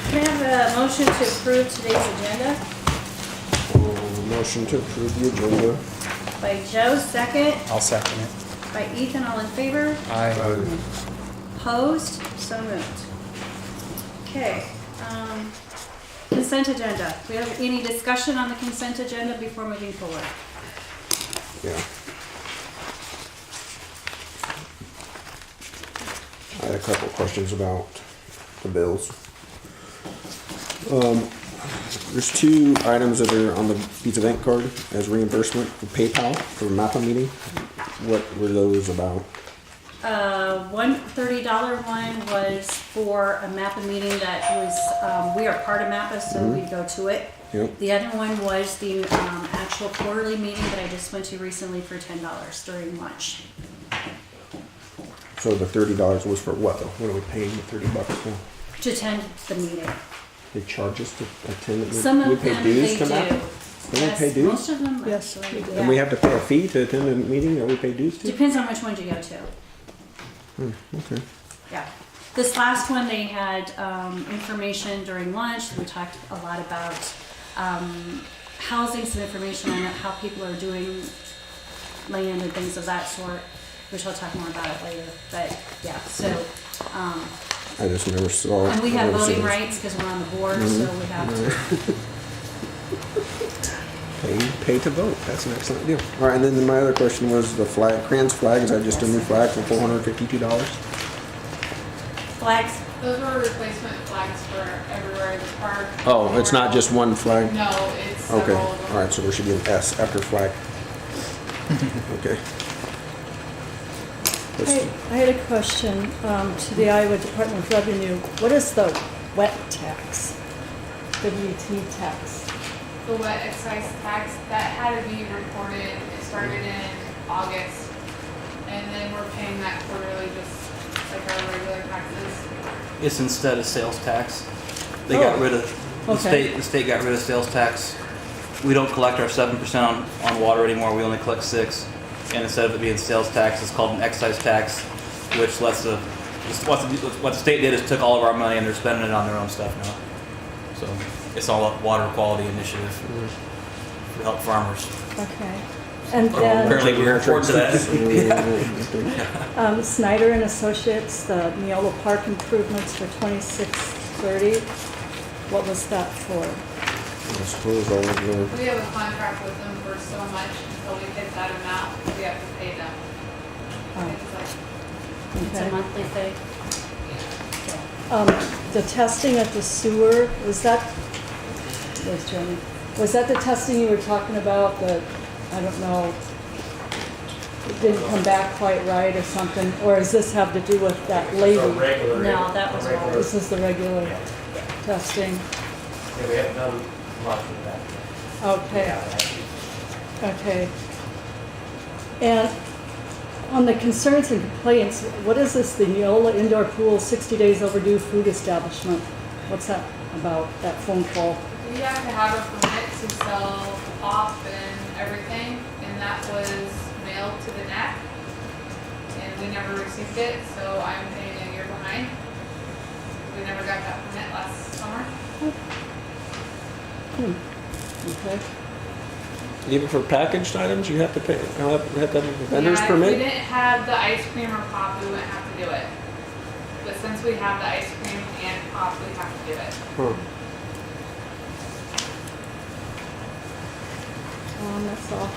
Can I have a motion to approve today's agenda? Motion to approve the agenda. By Joe, second. I'll second it. By Ethan, all in favor? Aye. Opposed? So moved. Okay. Consent agenda. Do we have any discussion on the consent agenda before moving forward? Yeah. I had a couple of questions about the bills. There's two items that are on the Pizza Bank card as reimbursement for PayPal for MAPA meeting. What were those about? One $30 one was for a MAPPA meeting that was, we are part of MAPPA, so we go to it. Yep. The other one was the actual quarterly meeting that I just went to recently for $10 during lunch. So the $30 was for what though? What are we paying the $30 for? To attend the meeting. They charge us to attend it? Some We of pay them, dues they to do. MAPA? Don't we Yes, pay dues? most of them Yes, actually do. And we have to pay a fee to attend a meeting that we pay dues to? Depends on which ones you go to. Okay. Yeah. This last one, they had information during lunch. We talked a lot about housing, some information on how people are doing land and things of that sort, which I'll talk more about it later. But yeah, so, I just never saw. and we have I've never voting seen this. rights because we're on the board, so we have to. Pay to vote. That's an excellent deal. All right, and then my other question was the flag, Kranz flag. Is that just a new flag for $452? Flags. Those were replacement flags for everywhere in the park. Oh, it's not just one flag? No, it's Okay, several of them. all right, so there should be an S after flag. Okay. I had a question to the Iowa Department of Revenue. What is the wet tax? WT tax? The wet excise tax, that had to be reported, it started in August. And then we're paying that quarterly, just like our regular taxes. It's instead of sales tax. They got Oh, rid of, okay. the state got rid of sales tax. We don't collect our 7% on water anymore, we only collect 6. And instead of it being sales tax, it's called an excise tax, which lets what the state did is took all of our money and they're spending it on their own stuff now. So it's all a water quality initiative to help farmers. Okay. And then Apparently we report to that. Snyder and Associates, the Neola Park improvements for 2630. What was that for? I suppose all of the, We have a contract with them for so much until we hit that amount, we have to pay them. Oh, It's like, It's a okay. monthly thing. The testing at the sewer, was that, where's Jeremy? Was that the testing you were talking about, that, I don't know, it didn't come back quite right or something? Or does this have to do with that lady? No, that was all. This is the regular testing? Yeah, we haven't done much with that. Okay, okay. And on the concerns and complaints, what is this, the Neola Indoor Pool 60 days overdue food establishment? What's that about, that phone call? we have to have a permit to sell off and everything, and that was mailed to the NAC. And we never received it, so I'm paying a year behind. We never got that permit last summer. Okay, even for packaged items, you have to pay, have to have a vendor's Yeah, if we permit? didn't have the ice cream or pop, we wouldn't have to do it. But since we have the ice cream and pop, we have to do it. Huh. that's all.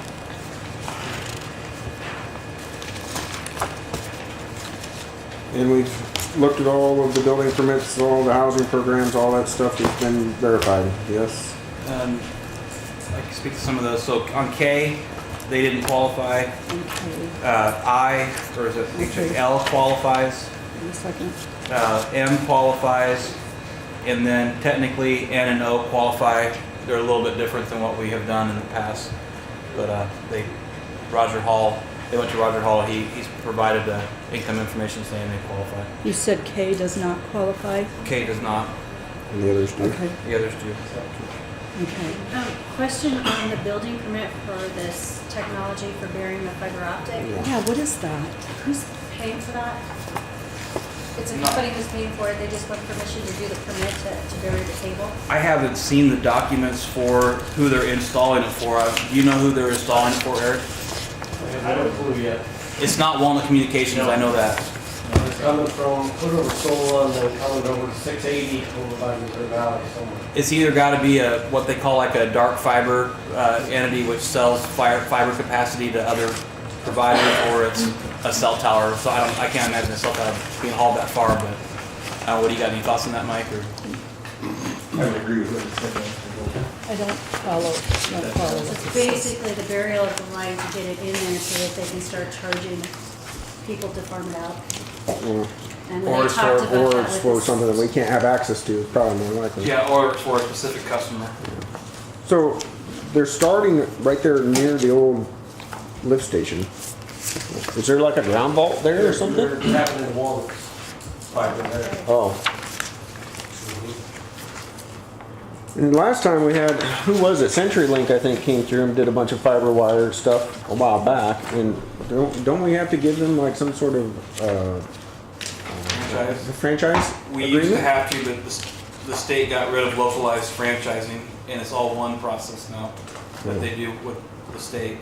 And we've looked at all of the building permits, all the housing programs, all that stuff has been verified, yes? I can speak to some of those. So on K, they didn't qualify. Okay, I, or is it Okay. L qualifies, wait a second. M qualifies, and then technically N and O qualify. They're a little bit different than what we have done in the past. But Roger Hall, they went to Roger Hall, he's provided the income information saying they qualify. You said K does not qualify? K does not, And the others do. Okay, the others do. okay. Question on the building permit for this technology for burying the fiber optic. Yeah. Yeah, what is that? Who's paying for that? It's a No. company who's paying for it, they just want permission to do the permit to bury the cable? I haven't seen the documents for who they're installing it for. Do you know who they're installing it for, Eric? I don't clue yet. It's not Walnut Communications, I know that. It's coming from, put over Sola and then coming over to 680 over by Missouri Valley somewhere. It's either got to be a what they call like a dark fiber entity, which sells fiber capacity to other providers, or it's a cell tower. So I can't imagine a cell tower being hauled that far. But what do you got? Any thoughts on that, Mike? Or I would agree with what you said. I don't follow It's basically the burial of the line to get it in there so that they can start charging people to farm it out. Yeah. And when Or they it's talked for, about or that it's with for the- something that we can't have access to, probably more likely. yeah, or for a specific customer. So they're starting right there near the old lift station. Is there like a ground vault there or something? They're tapping in Walnuts. Fiber there. Oh. And last time we had, who was it? CenturyLink, I think, came through and did a bunch of fiber wire stuff a while back. And don't we have to give them like some sort of franchise We used to agreement? have to, but the state got rid of localized franchising, and it's all one process now that they do with the state.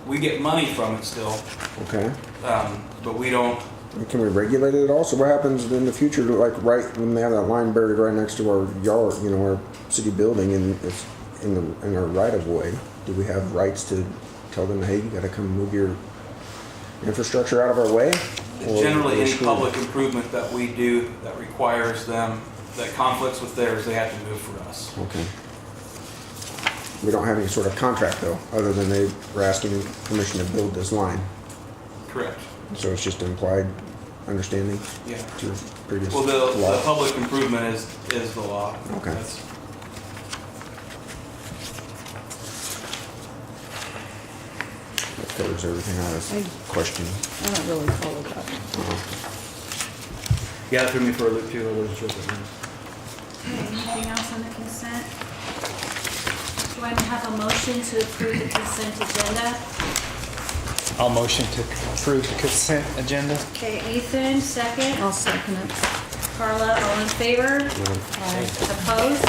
We get money from it still, Okay. but we don't. Can we regulate it at all? So what happens in the future, like right when they have that line buried right next to our yard, you know, our city building, and it's in our right of way? Do we have rights to tell them, hey, you got to come move your infrastructure out of our way? Or Generally, we're any screwed? public improvement that we do that requires them, that conflicts with theirs, they have to move for us. Okay. We don't have any sort of contract though, other than they were asking permission to build this line. Correct. So it's just implied understanding Yeah. to previous Well, the law. public improvement is the law. Okay. That's- That covers everything I was questioning. I don't really follow that. Yeah, that threw me for a loop too. I wasn't sure what that meant. Okay, anything else on the consent? Do I have a motion to approve the consent agenda? I'll motion to approve the consent agenda. Okay, Ethan, second. I'll second it. Carla, all in favor? Aye. Opposed?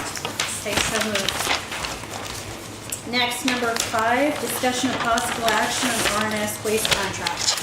Okay, so moved. Next, number 5, discussion of possible action on RNS waste contract.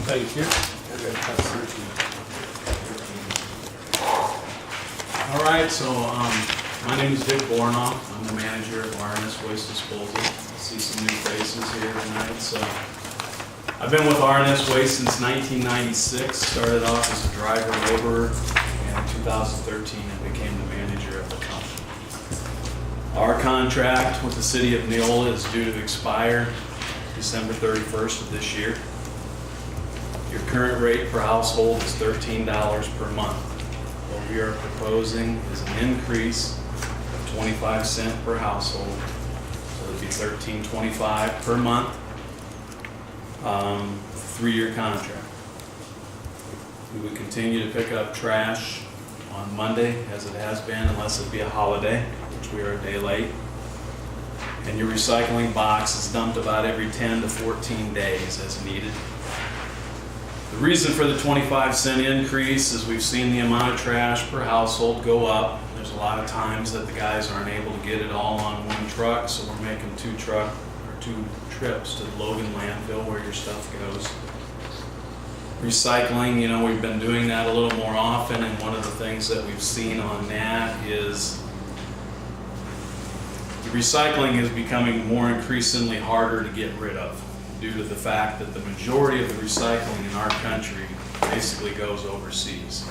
Thank you. All right, so my name is Dick Bornoff. I'm the manager of RNS Waste Disposal. I see some new faces here tonight. So I've been with RNS Waste since 1996. Started off as a driver laborer, and in 2013 I became the manager of the company. Our contract with the city of Neola is due to expire December 31st of this year. Your current rate per household is $13 per month. What we are proposing is an increase of 25 cents per household. So it'd be $13.25 per month, 3-year contract. We would continue to pick up trash on Monday, as it has been, unless it be a holiday, which we are a day late. And your recycling box is dumped about every 10 to 14 days as needed. The reason for the 25-cent increase is we've seen the amount of trash per household go up. There's a lot of times that the guys aren't able to get it all on one truck, so we're making 2 trips to the Logan landfill where your stuff goes. Recycling, you know, we've been doing that a little more often, and one of the things that we've seen on that is the recycling is becoming more increasingly harder to get rid of, due to the fact that the majority of the recycling in our country basically goes overseas.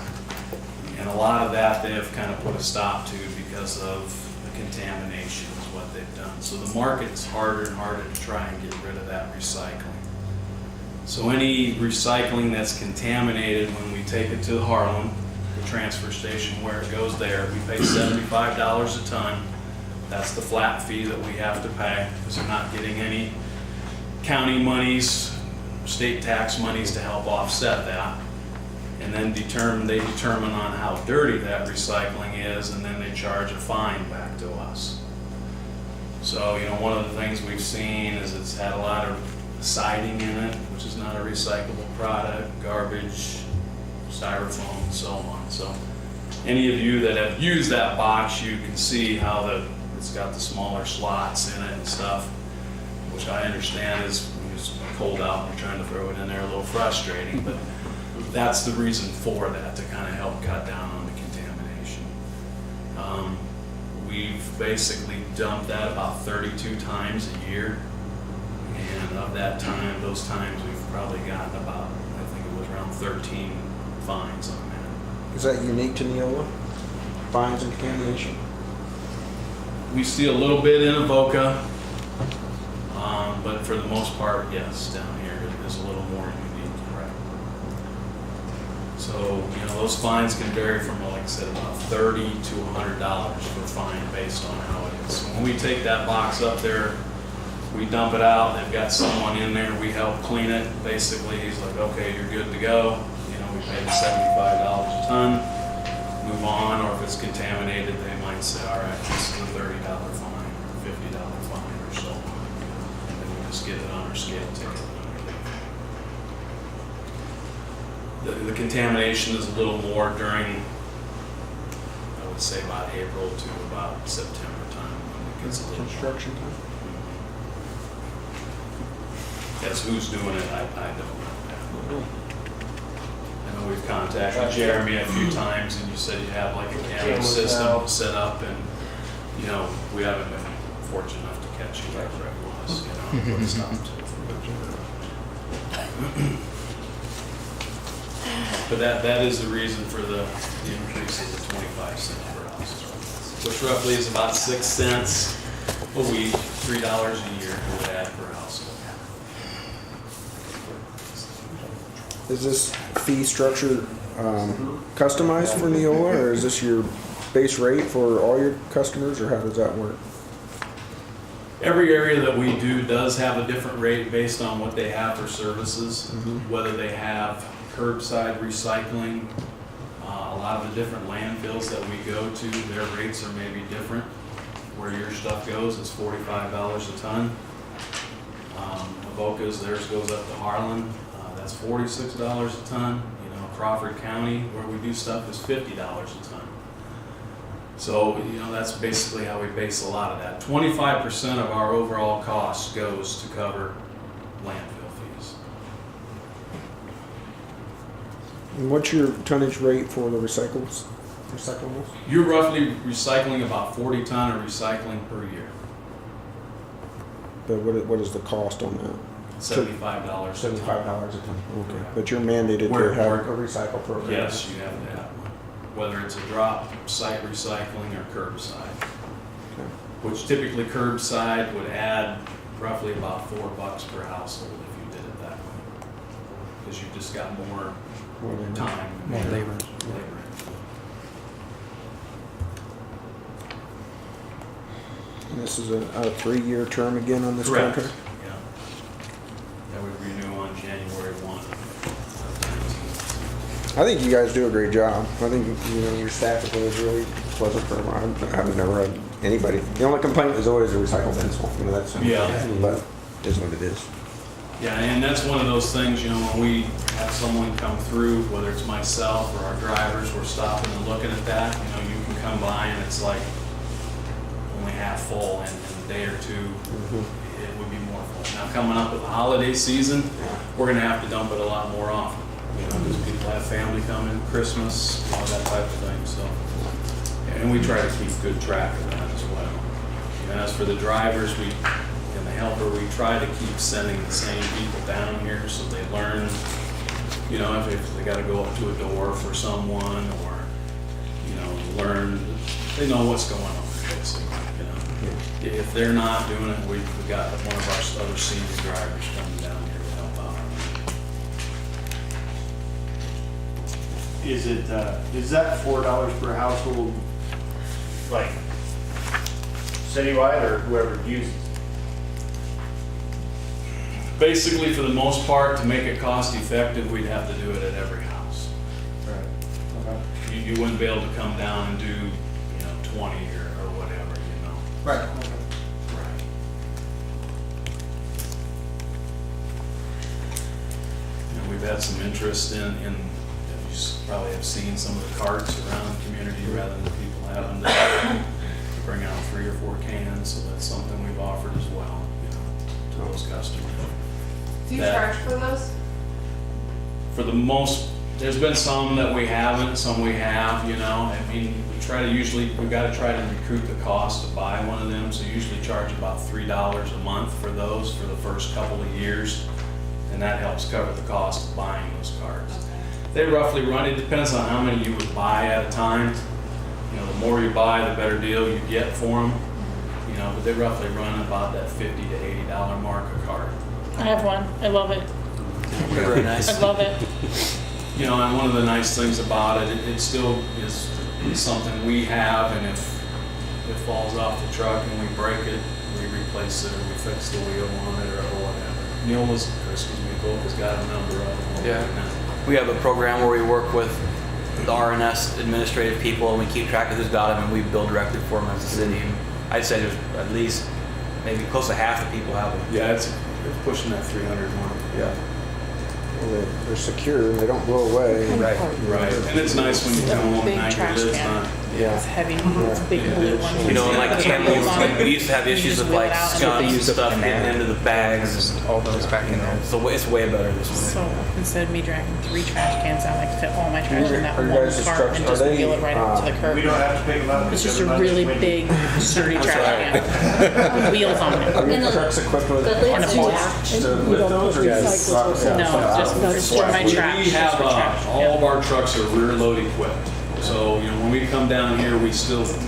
And a lot of that they have kind of put a stop to because of the contamination is what they've done. So the market is harder and harder to try and get rid of that recycling. So any recycling that's contaminated, when we take it to Harlem, the transfer station where it goes there. We pay $75 a ton. That's the flat fee that we have to pay, because they're not getting any county monies, state tax monies to help offset that. And then they determine on how dirty that recycling is, and then they charge a fine back to us. So, you know, one of the things we've seen is it's had a lot of siding in it, which is not a recyclable product, garbage, styrofoam, and so on. So any of you that have used that box, you can see how it's got the smaller slots in it and stuff, which I understand is when it's cold out and you're trying to throw it in there, a little frustrating, but that's the reason for that, to kind of help cut down on the contamination. We've basically dumped that about 32 times a year, and of that time, those times we've probably gotten about, I think it was around 13 fines on that. Is that unique to Neola? Fines and contamination? We see a little bit in Avoca, but for the most part, yes, down here it is a little more unique, correct? So, you know, those fines can vary from, like I said, about $30 to $100 for fine based on how it is. So when we take that box up there, we dump it out, they've got someone in there, we help clean it. Basically, he's like, okay, you're good to go. You know, we pay the $75 a ton, move on, or if it's contaminated, they might say, all right, this is a $30 fine, or $50 fine, or so on. And then we just get it on our scale ticket. The contamination is a little more during, I would say, about April to about September time, when it gets a little Construction time? As who's doing it, I don't know. I know we've contacted Jeremy a few times, and you said you have like a camera system set up, and, you know, we haven't been fortunate enough to catch you like Greg was, you know, what's not. But that is the reason for the increase of the 25 cents per house, which roughly is about 6 cents a week, $3 a year to add per household. Is this fee structure customized for Neola, or is this your base rate for all your customers, or how does that work? Every area that we do does have a different rate based on what they have for services, whether they have curbside recycling. A lot of the different landfills that we go to, their rates are maybe different. Where your stuff goes, it's $45 a ton. Avoca's, theirs goes up to Harlan. That's $46 a ton. You know, Crawford County, where we do stuff, is $50 a ton. So, you know, that's basically how we base a lot of that. 25% of our overall cost goes to cover landfill fees. And what's your tonnage rate for the recyclables? You're roughly recycling about 40 ton of recycling per year. But what is the cost on that? $75 a ton. $75 a ton. Okay. But you're mandated Where- to have where- a recycle program. Yes, you have to have one. Whether it's a drop, site recycling, or curbside. Okay. Which typically curbside would add roughly about $4 per household if you did it that way. Because you've just got more time. More labor. And this is a 3-year term again on this Correct. contract? Yeah. That would renew on January 1 of 19. I think you guys do a great job. I think, you know, your staff is really pleasant for them. I've never had anybody. The only complaint is always the recycle bin swamp. You know, that's, Yeah. But it is what it is. Yeah, and that's one of those things, you know, when we have someone come through, whether it's myself or our drivers, we're stopping and looking at that. You know, you can come by and it's like only half full, and in a day or two, it would be more full. Now, coming up with the holiday season, we're gonna have to dump it a lot more often. You know, because people have family coming, Christmas, you know, that type of thing, so. And we try to keep good track of that as well. And as for the drivers, and the helper, we try to keep sending the same people down here so they learn, you know, if they gotta go up to a door for someone, or, you know, learn, they know what's going on, basically, you know. If they're not doing it, we've got one of our other senior drivers coming down here to help out. is it, is that $4 per household, like, citywide or whoever uses it? Basically, for the most part, to make it cost effective, we'd have to do it at every house. Right. Okay. You wouldn't be able to come down and do, 20 or whatever, Right. Right. We've had some interest in, you probably have seen some of the carts around the community rather than people having to bring out 3 or 4 cans, so that's something we've offered as well, to those customers. Do you That- charge for those? For the most, there's been some that we haven't, some we have, I mean, we've got to try to recoup the cost to buy one of them, so usually charge about $3 a month for those for the first couple of years, and that helps cover the cost of buying those cards. They roughly run, it depends on how many you would buy at a time. The more you buy, the better deal you get for them, but they roughly run about that $50 to $80 mark a card. I have one. I love it. Very nice. I love it. And one of the nice things about it, it still is something we have, and if it falls off the truck and we break it, we replace it, or we fix the wheel on it, or whatever. Neola's, both has got a number of them. Yeah. We have a program where we work with the RNS administrative people, and we keep track of who's got them, and we bill directly for them as a city. And I'd say there's at least maybe close to half the people have them. Yeah, it's pushing that 300 mark. Yeah. Well, they're secure and they don't blow away. Right. Right, and it's nice when you come home Big at night, trash it's can. not. It's heavy. It's a big blue one. And like animals, we used to have issues with like skunks and use up stuff the getting banana. into the bags. And all those back in there. So it's way better this way. So instead of me dragging 3 trash cans out, I fit all my trash in that Are you one guys' cart trucks- and are just they, wheel it right up to the curb. We don't have to pick them up. It's just a everybody's really winning. big, sturdy trash can with wheels on it. Are your And the- trucks equipped with the lids a do porch that. to lift those, or you just Recyclable. suck it? No, just for my trash. We just have, for trash. all of our trucks are rear load equipped. So, when we come down here, we're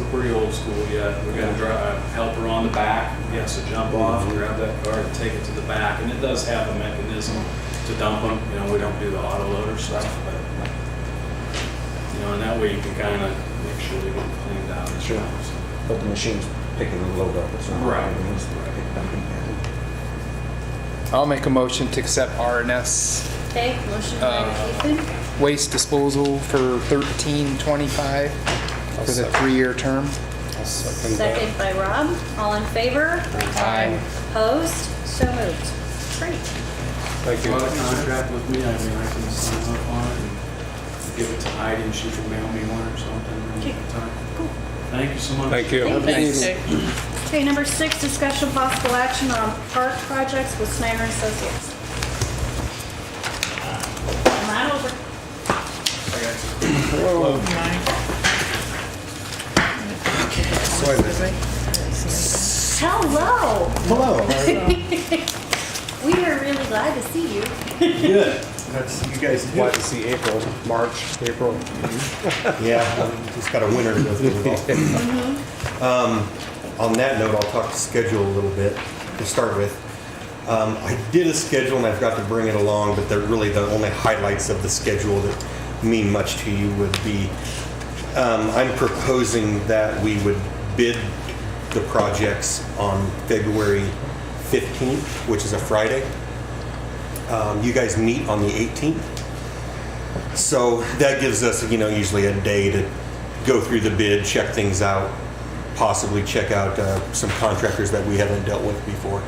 pretty old school yet. We got a helper on the back. He has to jump off, grab that cart, and take it to the back. And it does have a mechanism to dump them. We don't do the auto loader stuff, but, and that way you can kind of make sure they get cleaned out. and Sure. stuff, so. But the machine's picking the load up. It's not. Right. I'll make a motion to accept RNS Okay, motion by Ethan, waste disposal for $13.25 for the 3-year term. second by Rob. All in favor? Aye. Opposed? So moved. Great. If you want a contract with me, I can sign up on it and give it to Heidi, and she can mail me one or something. Okay, cool. Thank you so much. Thank you. Thanks. Okay, number 6, discussion possible action on park projects with Snyder and Associates. Come on over. Hello. We are really glad to see you. Good. That's, you guys do. Glad to see April, March, April. Yeah, just got a winter to go through. On that note, I'll talk schedule a little bit to start with. I did a schedule and I forgot to bring it along, but they're really the only highlights of the schedule that mean much to you would be, I'm proposing that we would bid the projects on February 15th, which is a Friday. You guys meet on the 18th. So that gives us, usually a day to go through the bid, check things out, possibly check out some contractors that we haven't dealt with before,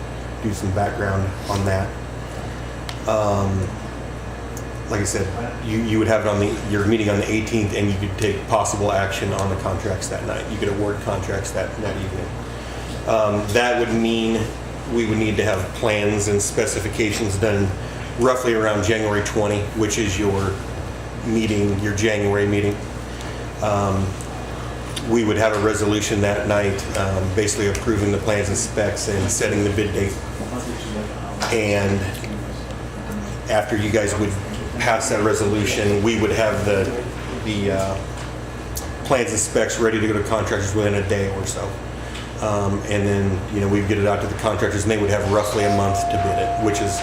do some background on that. Like I said, you would have it on your meeting on the 18th, and you could take possible action on the contracts that night. You could award contracts that evening. That would mean we would need to have plans and specifications done roughly around January 20, which is your meeting, your January meeting. We would have a resolution that night, basically approving the plans and specs and setting the bid date. And after you guys would pass that resolution, we would have the plans and specs ready to go to contractors within a day or so. And then, we'd get it out to the contractors, and they would have roughly a month to bid it, which is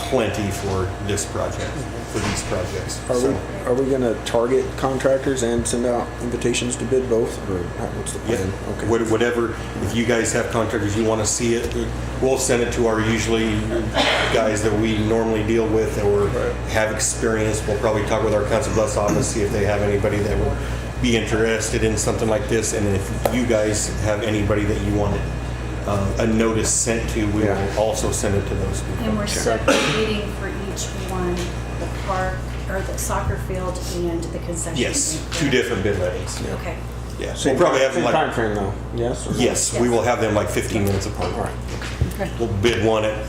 plenty for this project, for these projects. Are we gonna target contractors and send out invitations to bid both, or what's the Yeah, plan? Okay. whatever, if you guys have contractors, you want to see it, we'll send it to our usually guys that we normally deal with or have experience. We'll probably talk with our Council Bluffs office, see if they have anybody that would be interested in something like this. And if you guys have anybody that you want a notice sent to, we will also send it to those people. And we're separating for each one, the park, or the soccer field and the concession Yes, stand, two correct? different bid letters. Okay. Yeah, we'll probably have them Same like, timeframe though, yes? or no? yes, we will have them like 15 minutes apart. All right, Okay. We'll bid one at,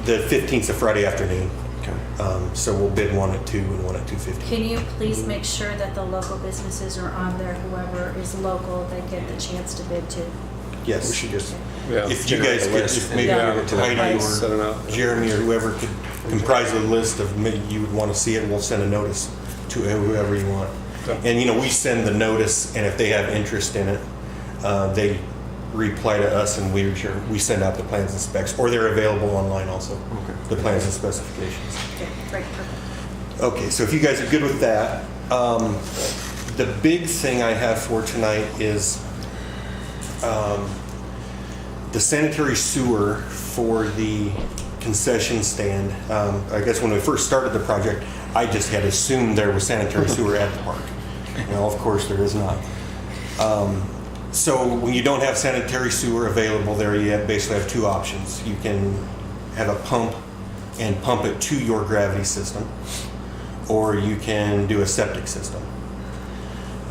the 15th is a Friday afternoon. okay. So we'll bid one at 2 and one at 2:15. Can you please make sure that the local businesses are on there, whoever is local, they get the chance to bid too? Yes. We should just, If you guys could, if maybe Heidi or Jeremy or whoever could comprise a list of maybe you would want to see it, we'll send a notice to whoever you want. And, you know, we send the notice, and if they have interest in it, they reply to us, and we send out the plans and specs, or they're available online also, the plans and specifications. Okay, great, perfect. Okay, so if you guys are good with that, the big thing I have for tonight is the sanitary sewer for the concession stand. I guess when we first started the project, I just had assumed there was sanitary sewer at the park. Well, of course, there is not. So when you don't have sanitary sewer available there, you basically have two options. You can have a pump and pump it to your gravity system, or you can do a septic system.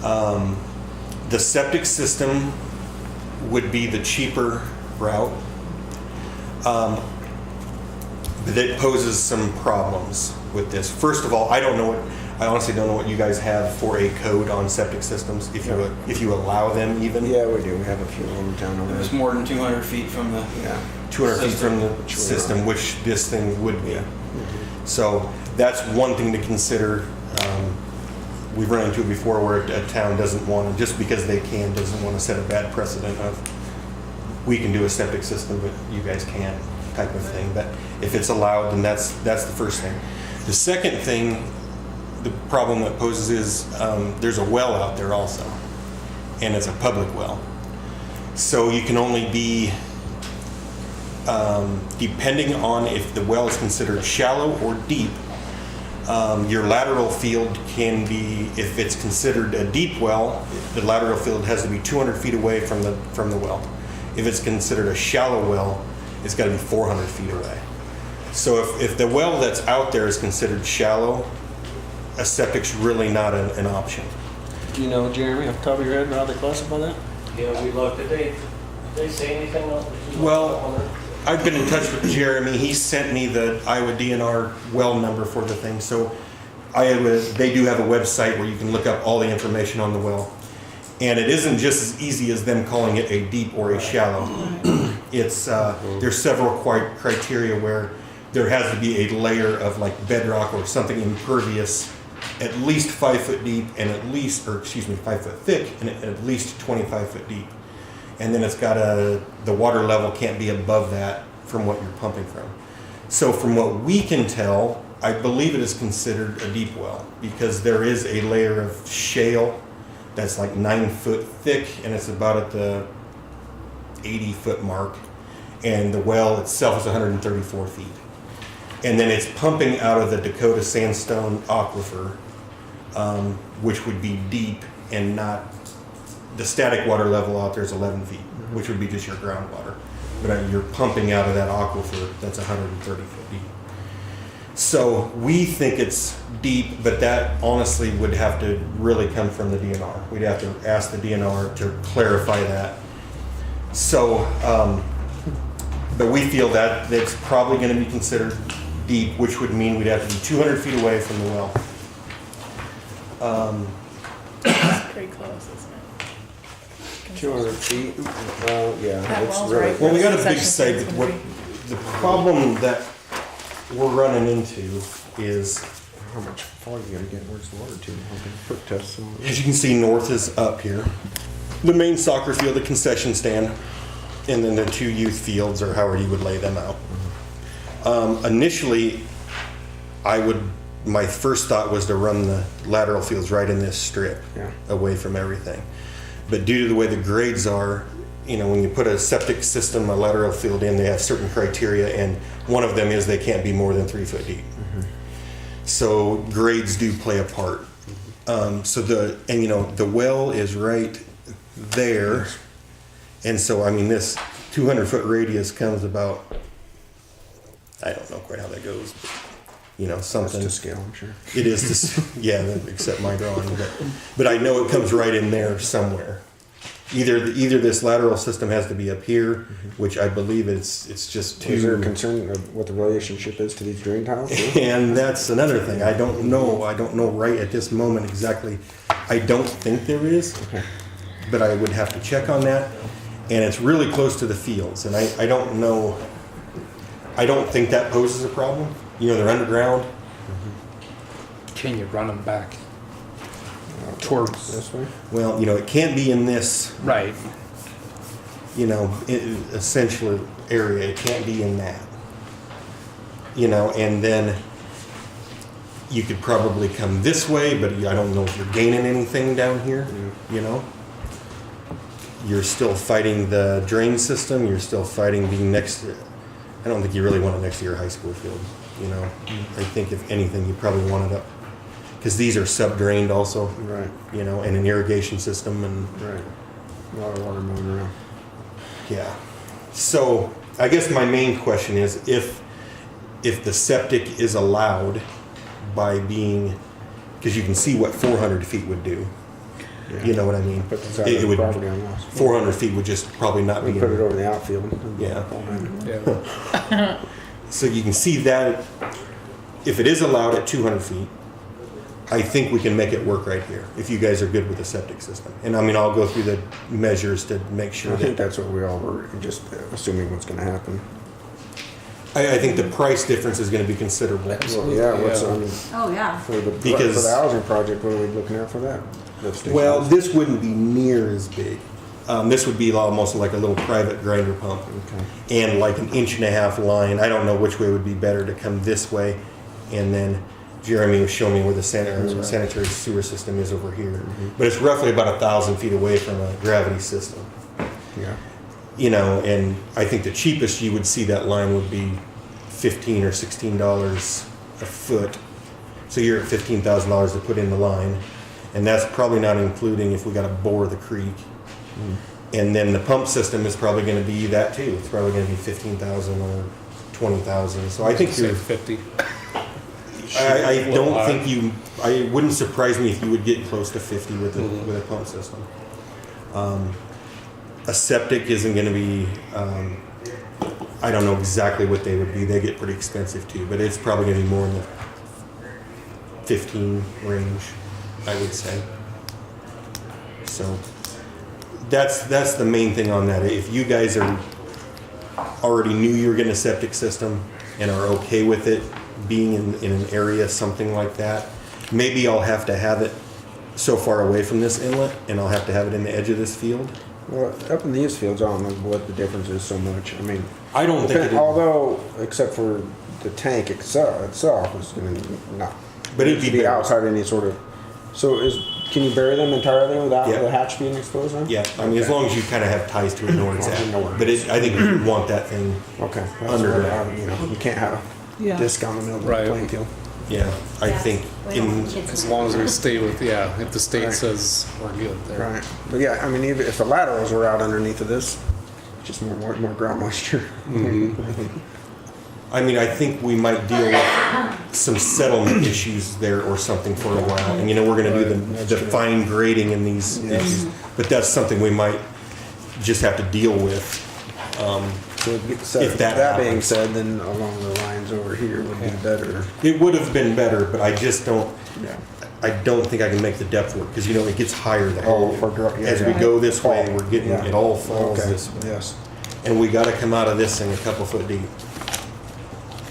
The septic system would be the cheaper route. But it poses some problems with this. First of all, I honestly don't know what you guys have for a code on septic systems, if you allow them even. yeah, we do, we have a few in town It's already. more than 200 feet from the. Yeah. 200 feet from the system, which this thing would be. So that's one thing to consider. We've run into it before where a town doesn't want to, just because they can, doesn't want to set a bad precedent of, we can do a septic system, but you guys can't, type of thing. But if it's allowed, then that's the first thing. The second thing, the problem that poses is there's a well out there also, and it's a public well. So you can only be, depending on if the well is considered shallow or deep, your lateral field can be, if it's considered a deep well, the lateral field has to be 200 feet away from the well. If it's considered a shallow well, it's got to be 400 feet away. So if the well that's out there is considered shallow, a septic's really not an option. Do you know, Jeremy, off the top of your head, how they classify that? Yeah, we looked, did they say anything else? Well, I've been in touch with Jeremy. He sent me the Iowa DNR well number for the thing. So they do have a website where you can look up all the information on the well. And it isn't just as easy as them calling it a deep or a shallow. It's there's several criteria where there has to be a layer of like bedrock or something impervious, at least 5 foot deep and 5 foot thick and at least 25 foot deep. And then it's got the water level can't be above that from what you're pumping from. So from what we can tell, I believe it is considered a deep well because there is a layer of shale that's like 9 foot thick and it's about at the 80 foot mark. And the well itself is 134 feet. And then it's pumping out of the Dakota sandstone aquifer, which would be deep and not, the static water level out there is 11 feet, which would be just your groundwater. But you're pumping out of that aquifer that's 130 foot deep. So we think it's deep, but that honestly would have to really come from the DNR. We'd have to ask the DNR to clarify that. So, but we feel that it's probably going to be considered deep, which would mean we'd have to be 200 feet away from the well. Pretty close, isn't it? 200 feet, yeah. That it's well's really- right Well, we got a Concession big stand's site. gonna The problem that we're running into is, How much fog you gotta get, where's the water to? Okay, quick test. as you can see, north is up here. The main soccer field, the concession stand, and then the two youth fields, or however you would lay them out. Initially, my first thought was to run the lateral fields right in this strip, Yeah. away from everything. But due to the way the grades are, when you put a septic system, a lateral field in, they have certain criteria, and one of them is they can't be more than 3 foot deep. So grades do play a part. The well is right there, and so this 200-foot radius comes about, I don't know quite how that goes, but, something. That's to scale, I'm sure. It is, yeah, except my drawing, but I know it comes right in there somewhere. Either this lateral system has to be up here, which I believe it's just too. Is there a concern of what the relationship is to these drain tiles? And that's another thing. I don't know right at this moment exactly. I don't think there is, but I would have to check on that. And it's really close to the fields, and I don't know. I don't think that poses a problem. They're underground. Can you run them back towards This way? Well, it can't be in this, right? essential area. It can't be in that. And then you could probably come this way, but I don't know if you're gaining anything down here. You're still fighting the drain system. You're still fighting being next to. I don't think you really want it next to your high school field. I think if anything, you probably want it up, because these are sub-drained also. Right. And an irrigation system and. Right. A lot of water moving around. Yeah. So I guess my main question is if the septic is allowed by being, because you can see what 400 feet would do. Yeah. You know what I mean? Put this out It of would, property on us. 400 feet would just probably not We be. put it over the outfield. Yeah. Yeah. So you can see that if it is allowed at 200 feet, I think we can make it work right here, if you guys are good with the septic system. And I'll go through the measures to make sure I think that, that's what we all were just assuming what's going to happen. I think the price difference is gonna be considerable. Well, yeah, what's Oh, yeah. for the Because- housing project? What are we looking at for that? Well, this wouldn't be near as big. This would be almost like a little private grinder pump. Okay. And like an 1.5 inch line. I don't know which way would be better, to come this way, and then Jeremy was showing me where the sanitary sewer system is over here. But it's roughly about 1,000 feet away from a gravity system. Yeah. And I think the cheapest you would see that line would be $15 or $16 a foot. So you're at $15,000 to put in the line, and that's probably not including if we got to bore the creek. And then the pump system is probably going to be that too. It's probably going to be $15,000 or $20,000. So I think say you're. 50. I don't think you. I wouldn't surprise me if you would get close to 50 with a pump system. A septic isn't going to be. I don't know exactly what they would be. They get pretty expensive too, but it's probably going to be more in the 15 range, I would say. So that's the main thing on that. If you guys already knew you were getting a septic system and are okay with it being in an area, something like that, maybe I'll have to have it so far away from this inlet, and I'll have to have it in the edge of this field. Well, up in these fields, I don't know what the difference is so much. I mean, I don't think it. although, except for the tank itself is going to not. But it'd be be better. outside any sort of. So can you bury them entirely without Yeah. the hatch being exposed? Then? Yeah, I mean, as long as you kind of have ties to it, know where it's at. Know where it But I think you want that thing. Okay. That's Underground. what you can't have a disc on the middle of Right. the playing field. Yeah, I think As long as we stay with, if the state Right. says we're good there. Right. But yeah, I mean, even if the laterals are out underneath of this, just more ground moisture. I mean, I think we might deal with some settlement issues there or something for a while. And we're going to do the fine grading in these, but that's something we might just have to deal with. So If that being happens. said, then along the lines over here would be better. It would have been better, but I just don't. Yeah. I don't think I can make the depth work, because it gets higher the Oh, whole. As we go this way, we're getting Yeah. it all falls Okay. this way. Yes. And we got to come out of this thing a couple foot deep.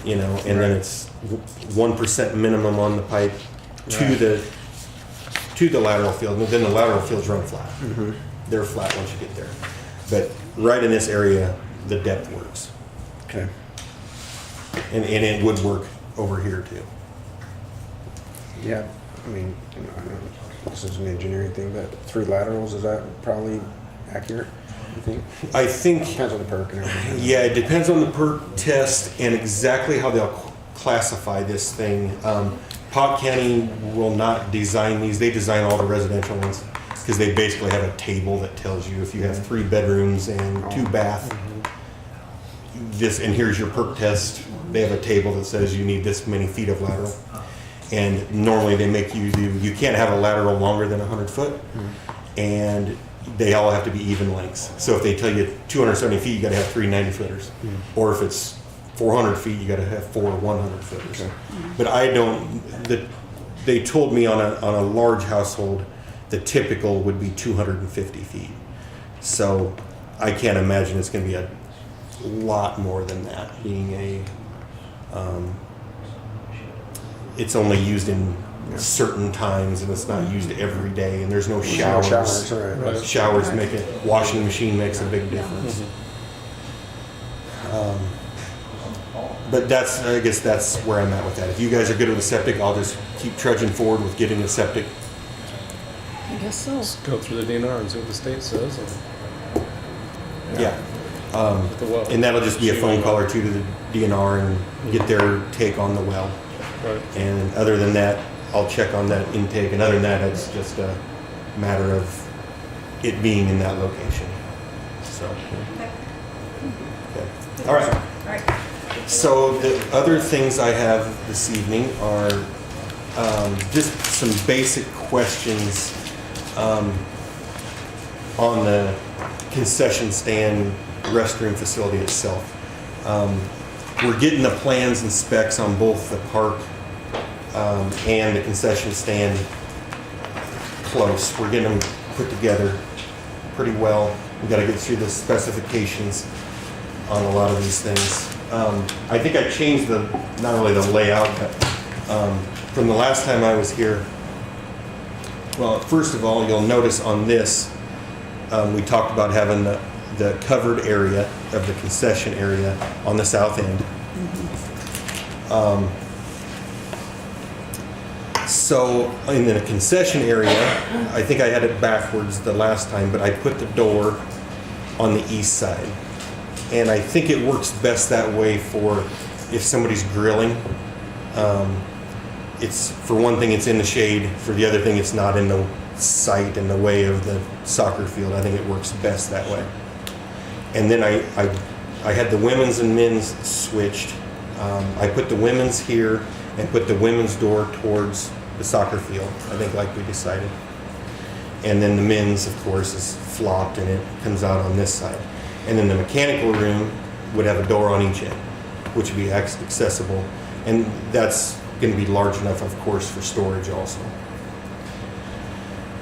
And then it's 1% minimum on the pipe to the lateral field. And then the lateral fields run flat. They're flat once you get there. But right in this area, the depth works. Okay. And it would work over here too. Yeah, I mean, you know, I don't know, this is an engineering thing, but 3 laterals, is that probably accurate, you think? I think, Depends on the perk and everything. yeah, it depends on the perk test and exactly how they'll classify this thing. Pot County will not design these. They design all the residential ones because they basically have a table that tells you if you have 3 bedrooms and 2 bath, this, and here's your perk test. They have a table that says you need this many feet of lateral. And normally they make you do, you can't have a lateral longer than 100 foot. And they all have to be even lengths. So if they tell you 270 feet, you gotta have 3 90-footers. Or if it's 400 feet, you gotta have 4 100-footers. Okay. But I don't, they told me on a large household, the typical would be 250 feet. So I can't imagine it's gonna be a lot more than that, being a, it's only used in certain times and it's not used every day and there's no showers. Showers, right. Showers make it, washing machine makes a big difference. But that's, I guess that's where I'm at with that. If you guys are good with the septic, I'll just keep trudging forward with getting the septic. I guess so. Go through the DNR and see what the state says. Yeah. The well. And that'll just be a phone call or two to the DNR and get their take on the well. Right. And other than that, I'll check on that intake. And other than that, it's just a matter of it being in that location. So, okay. All right. All right. So the other things I have this evening are just some basic questions on the concession stand restroom facility itself. We're getting the plans and specs on both the park and the concession stand close. We're getting them put together pretty well. We got to get through the specifications on a lot of these things. I think I changed not only the layout, but from the last time I was here. Well, first of all, you'll notice on this, we talked about having the covered area of the concession area on the south end. So in the concession area, I think I had it backwards the last time, but I put the door on the east side. And I think it works best that way for if somebody's grilling. It's, for one thing, it's in the shade. For the other thing, it's not in the sight and the way of the soccer field. I think it works best that way. And then I had the women's and men's switched. I put the women's here and put the women's door towards the soccer field, I think, like we decided. And then the men's, of course, is flopped and it comes out on this side. And then the mechanical room would have a door on each end, which would be accessible. And that's going to be large enough, of course, for storage also.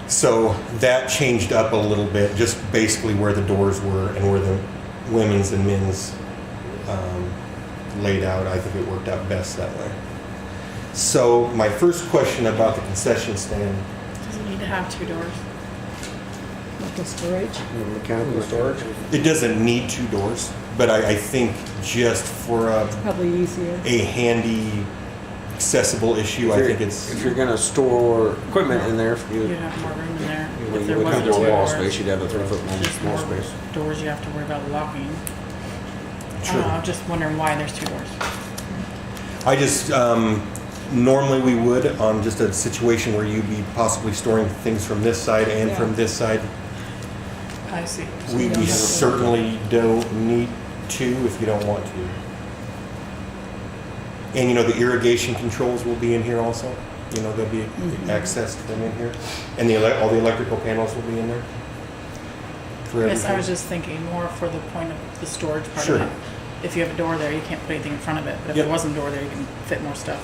So that changed up a little bit, just basically where the doors were and where the women's and men's laid out. I think it worked out best that way. So my first question about the concession stand. Does it need to have 2 doors? Like the storage? Mechanical storage? It doesn't need 2 doors, but I think just for Probably easier. a handy, accessible issue, I think it's... If you're gonna store equipment in there, You'd have more room in there. you If there would have wasn't more 2 wall doors, space, you'd have a 3-foot just wall more space. doors you have to worry about locking. Sure. I'm just wondering why there's 2 doors. I just, normally we would on just a situation where you'd be possibly storing things from this side and from this side. I see. We certainly don't need to if you don't want to. And you know, the irrigation controls will be in here also. You know, they'll be accessed from in here. And all the electrical panels will be in there. For I guess I everything. was just thinking more for the point of the storage part Sure. of it. If you have a door there, you can't put anything in front of it. But if Yep. there wasn't a door there, you can fit more stuff.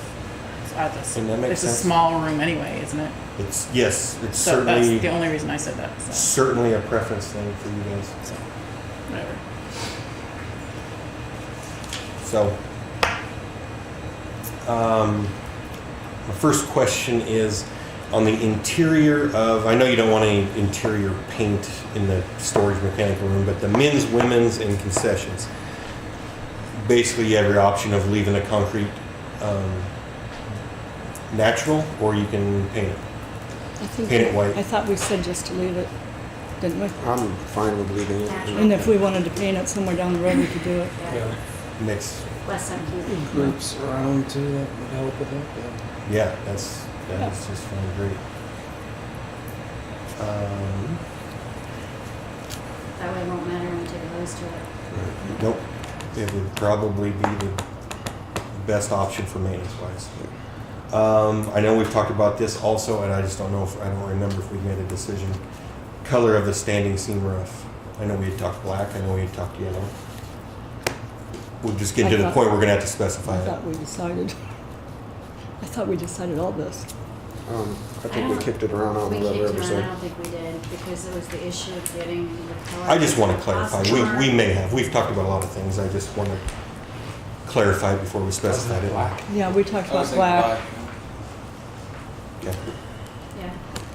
And that makes It's sense. a small room anyway, isn't it? It's, yes, it's So certainly, that's the only reason I said that. So, certainly a preference thing for you guys. so whatever. So, my first question is on the interior of, I know you don't want any interior paint in the storage mechanical room, but the men's, women's, and concessions. basically you have your option of leaving the concrete natural, or you can paint it. I think Paint it white. I thought we said just to leave it, didn't we? I'm fine with leaving it. And if we wanted to paint it somewhere down the road, we could do it. Yeah. Mix. Less upkeep. Groups around too that would help with that. Yeah, that's just fine, great. That way it won't matter when we take a hose to it. Nope. It would probably be the best option for maintenance-wise. I know we've talked about this also, and I just don't know if, I don't remember if we made a decision. Color of the standing seam roof. I know we had talked black, I know we had talked yellow. We'll just get to the point we're gonna have to specify I it. thought we decided. I thought we decided all this. I think we kicked it around. I don't We know kicked whether it ever around, I said. don't think we did, because it was the issue of getting the color. I just wanna clarify, Awesome. we may have, we've talked about a lot of things, I just wanna clarify before we specify it. Yeah, we talked about black. Okay. Yeah.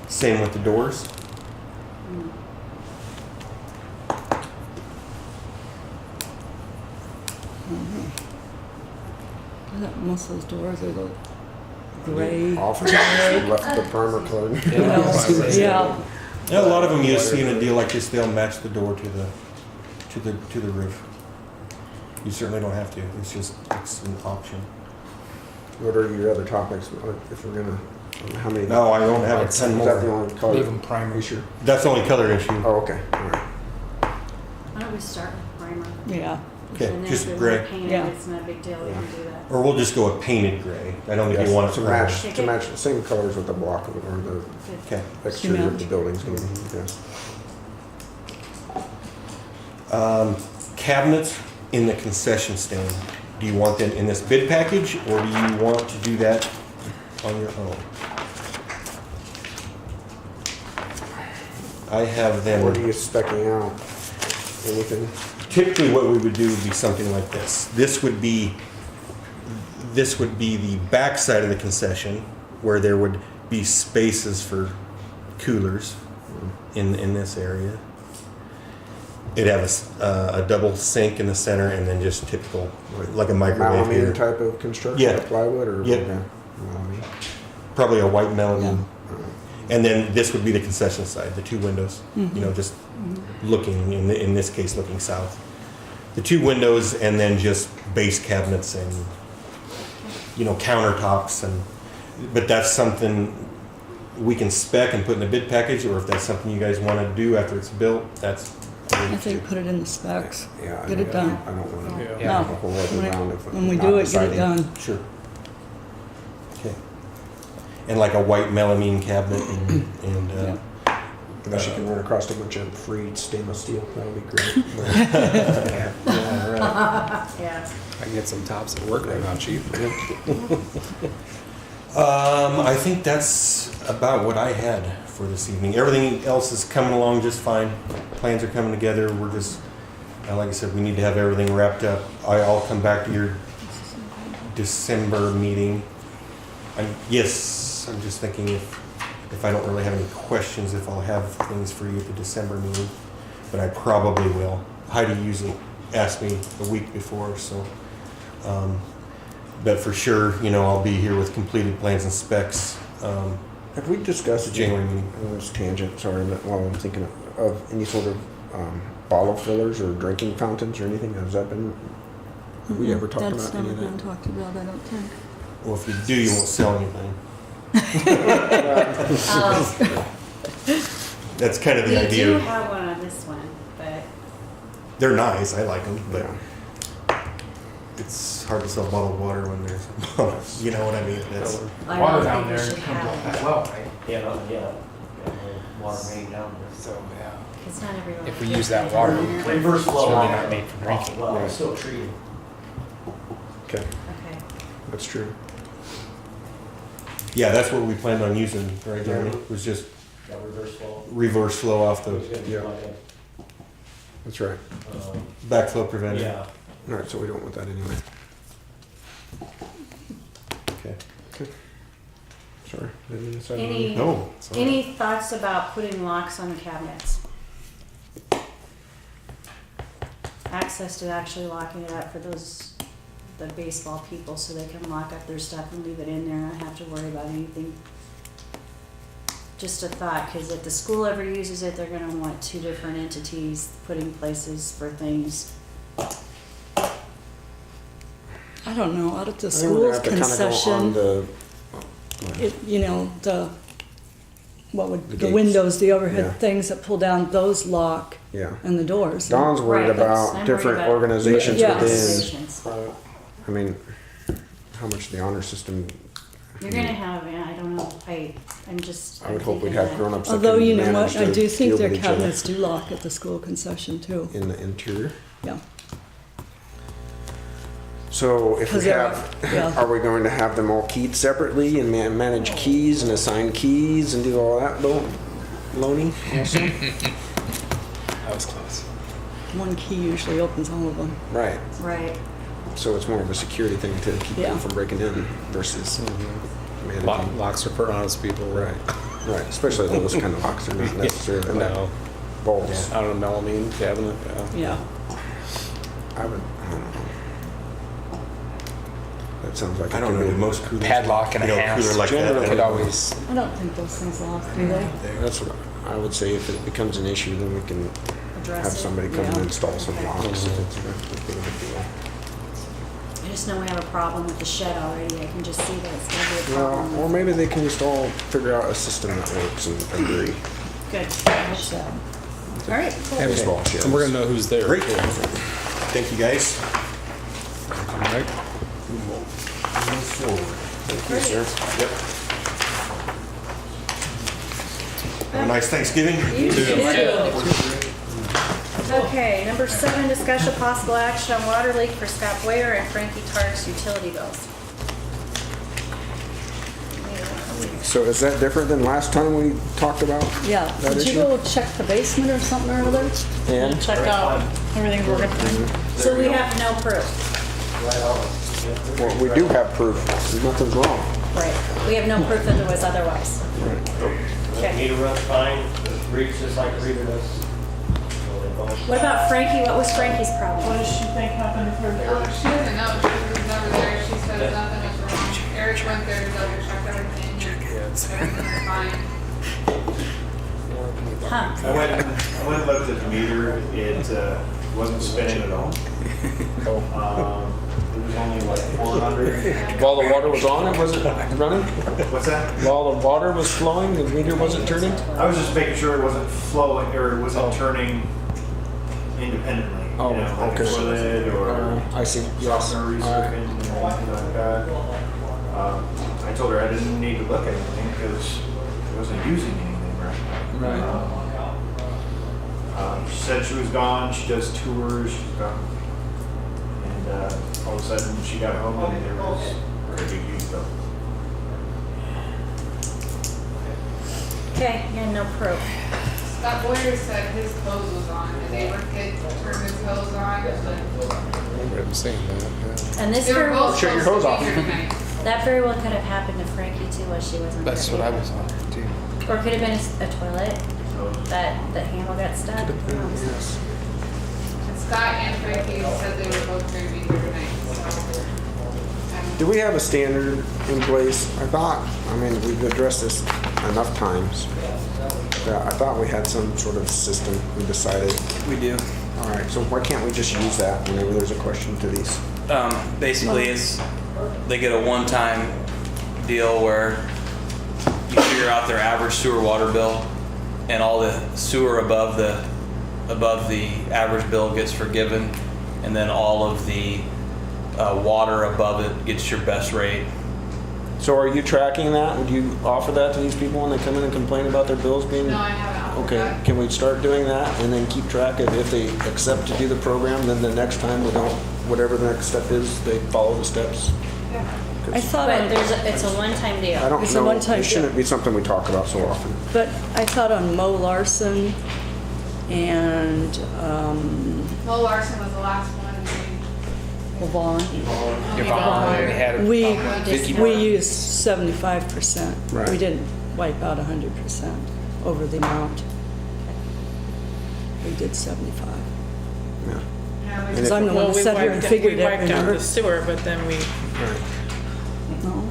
Same with the doors. Mm. Most of those doors are the gray. Office left the primer color. Yeah. Yeah, a lot of them you see in a deal like this, they'll match the door to the roof. You certainly don't have to. It's an option. What are your other topics? If we're gonna, how many? No, I don't have a Is ton that the more. only color? Leave them primer. You sure? That's the only color issue. Oh, okay. All right. Why don't we start with primer? Yeah. Okay, And then just if we gray. want to paint it, Yeah. it's not a big deal, we can do that. Or we'll just go with painted gray. I don't think Yes, you want it to primer. match the same colors with the block or the Okay. exterior of the Cement. building's gonna be. Yes. Cabinets in the concession stand. Do you want them in this bid package, or do you want to do that on your own? I have them. What are you specking out? Anything? Typically, what we would do would be something like this. This would be the back side of the concession, where there would be spaces for coolers in this area. It'd have a double sink in the center, and then just typical, like a microwave Melamine here. type of construction, Yeah. like plywood or? Yeah. Okay. Melamine. Probably a white melamine. And then this would be the concession side, the two windows. You know, just looking in this case, looking south. The two windows, and then just base cabinets and countertops, but that's something we can spec and put in the bid package, or if that's something you guys want to do after it's built, that's. I think put it in the specs. Yeah. Get it done. I don't want to. No. have a whole other round if When we not do it, get it deciding. done. Sure. Okay. And like a white melamine cabinet and Unless you can run across a bunch of free stainless steel, that would be great. Yeah. I can get some tops that work right now cheap. I think that's about what I had for this evening. Everything else is coming along just fine. Plans are coming together. We're just, like I said, we need to have everything wrapped up. I'll come back to your December meeting. Yes, I'm just thinking if I don't really have any questions, if I'll have things for you at the December meeting, but I probably will. Heidi usually asks me a week before, so. But for sure, I'll be here with completed plans and specs. Have we discussed The January meeting. This tangent, sorry, but while I'm thinking of any sort of bottle fillers or drinking fountains or anything, has that been? Have we ever talked That's about any never of been that? talked about, I don't think. Well, if you do, you won't sell anything. That's kind of the We idea. do have one on this one, but They're nice. I like them, but Yeah. it's hard to sell bottled water when there's, you know what I mean? That's, I Water don't down think we there should comes off have that it. well, right? Yeah. Water main down there. So, yeah. It's not everyone. If we use that water, Reverse flow It's really off not the- made for off drinking. the well, it's still treated. Okay, Okay. that's true. yeah, that's what we planned on using, right, Jeremy? Was just That reverse flow. reverse flow off It's the gonna be Yeah. like That's right. backflow preventer. yeah. All right, so we don't want that anyway. Okay. Sorry. Didn't mean to say Any, No. sorry. any thoughts about putting locks on the cabinets? Access to actually locking it up for those the baseball people so they can lock up their stuff and leave it in there and not have to worry about anything. Just a thought, because if the school ever uses it, they're gonna want two different entities putting places for things. I don't know, out at the I think we're gonna school's have to kinda go on concession, the, you know, the The the gates. windows, the Yeah. overhead things that pull down, those lock, yeah. and the doors. Don's worried Right, that's- I'm about worried different about organizations Yeah. within, Organizations. I mean, how much the honor system, You're gonna have, yeah, I don't know, I'm I would hope we'd thinking have that. grown-ups that Although, can you know manage what, I to do think deal their with each other cabinets do lock at the school concession too, in the interior. yeah. So if we 'Cause they're- have, yeah. are we going to have them all keyed separately and manage keys and assign keys and do all that, Loney? Also? That was close. One key usually opens all of them. Right, Right, so it's more of a security thing to keep Yeah. them from breaking in versus managing. Locks are for honest people. Right, right, especially those kind of locks are not necessarily, and that No. bolts. Out of a melamine cabinet, yeah. Yeah, I don't know. That sounds like. I it don't could know, be- most coolers. Padlock and a you know, hasp cooler like that, generally could that- always, I don't think those things lock, do they? That's what I would say, if it becomes an issue, then we can address have it. somebody come and Yeah. install some Okay. locks. If it's a big of a deal. I just know we have a problem with the shed already, I can just see that it's gonna be a Well, problem. or maybe they can install, figure out a system that works and agree. Good, So, all right, cool. Baseball sheds. And we're gonna know who's there. Great. too. Thank you, guys. All right. Move forward. Thank you, sir. Yep. Have a nice Thanksgiving. You too. Okay, number 7, discussion possible action on water leak for Scott Boyer and Frankie Tark's utility bills. So is that different than last time we talked about? yeah, That did you issue? go check the basement or something or other? And? Check out everything's working fine. So we have no proof. Well, we do have proof. Nothing's wrong. Right, we have no proof that there was otherwise. The meter runs fine, the reads just like Rita does. So they both- What about Frankie? What was Frankie's problem? What does she think happened to her? She doesn't know, she was never there, she says nothing was wrong. Eric went there to double check everything, everything was fine. Huh? I went and looked at the meter, it wasn't spinning at all. It was only like 400. While the water was on, it wasn't running? What's that? While the water was flowing, the meter wasn't turning? I was just making sure it wasn't flowing, or it wasn't turning independently. Oh, you know, like okay. a fluid or I see, yes. softener resurfacing or anything like that. I told her I didn't need to look at anything because it wasn't using anything right. Right. She said she was gone, she does tours, she's gone. And all of a sudden she got home and there was a big use bill. Okay, again, no proof. Scott Boyer said his hose was on, and they were kid turned his hose on, and I haven't seen that. Yeah. And this they were very well, both Shut your supposed hose to be off. here tonight. that very well could have happened to Frankie too while she wasn't there. that's what I either. was wondering too. Or it could have been a toilet that the handle got stuck. Who knows? Yes. And Scott and Frankie said they were both going to be here tonight, so. Do we have a standard in place? I mean, we've addressed this enough times. Yeah, I thought we had some sort of system we decided. We do. All right, so why can't we just use that whenever there's a question to these? Basically, it's they get a one-time deal where you figure out their average sewer water bill, and all the sewer above the average bill gets forgiven, and then all of the water above it gets your best rate. So are you tracking that? Would you offer that to these people when they come in and complain about their bills being? No, I haven't offered Okay, that. can we start doing that and then keep track of if they accept to do the program, then the next time we don't, whatever the next step is, they follow the steps? I thought, But on- it's a one-time deal. I don't It's a know, one-time it shouldn't be something we talk about so often. but I thought on Mo Larson and Mo Larson was the last one. Levon, Yvonne, we had a we, Vicky we used 75%. Right. We didn't wipe out 100% over the amount. We did 75. Yeah. Yeah, we because I'm the one Well, who we sat here and wiped, figured we it, wiped out remember? the sewer, but then we,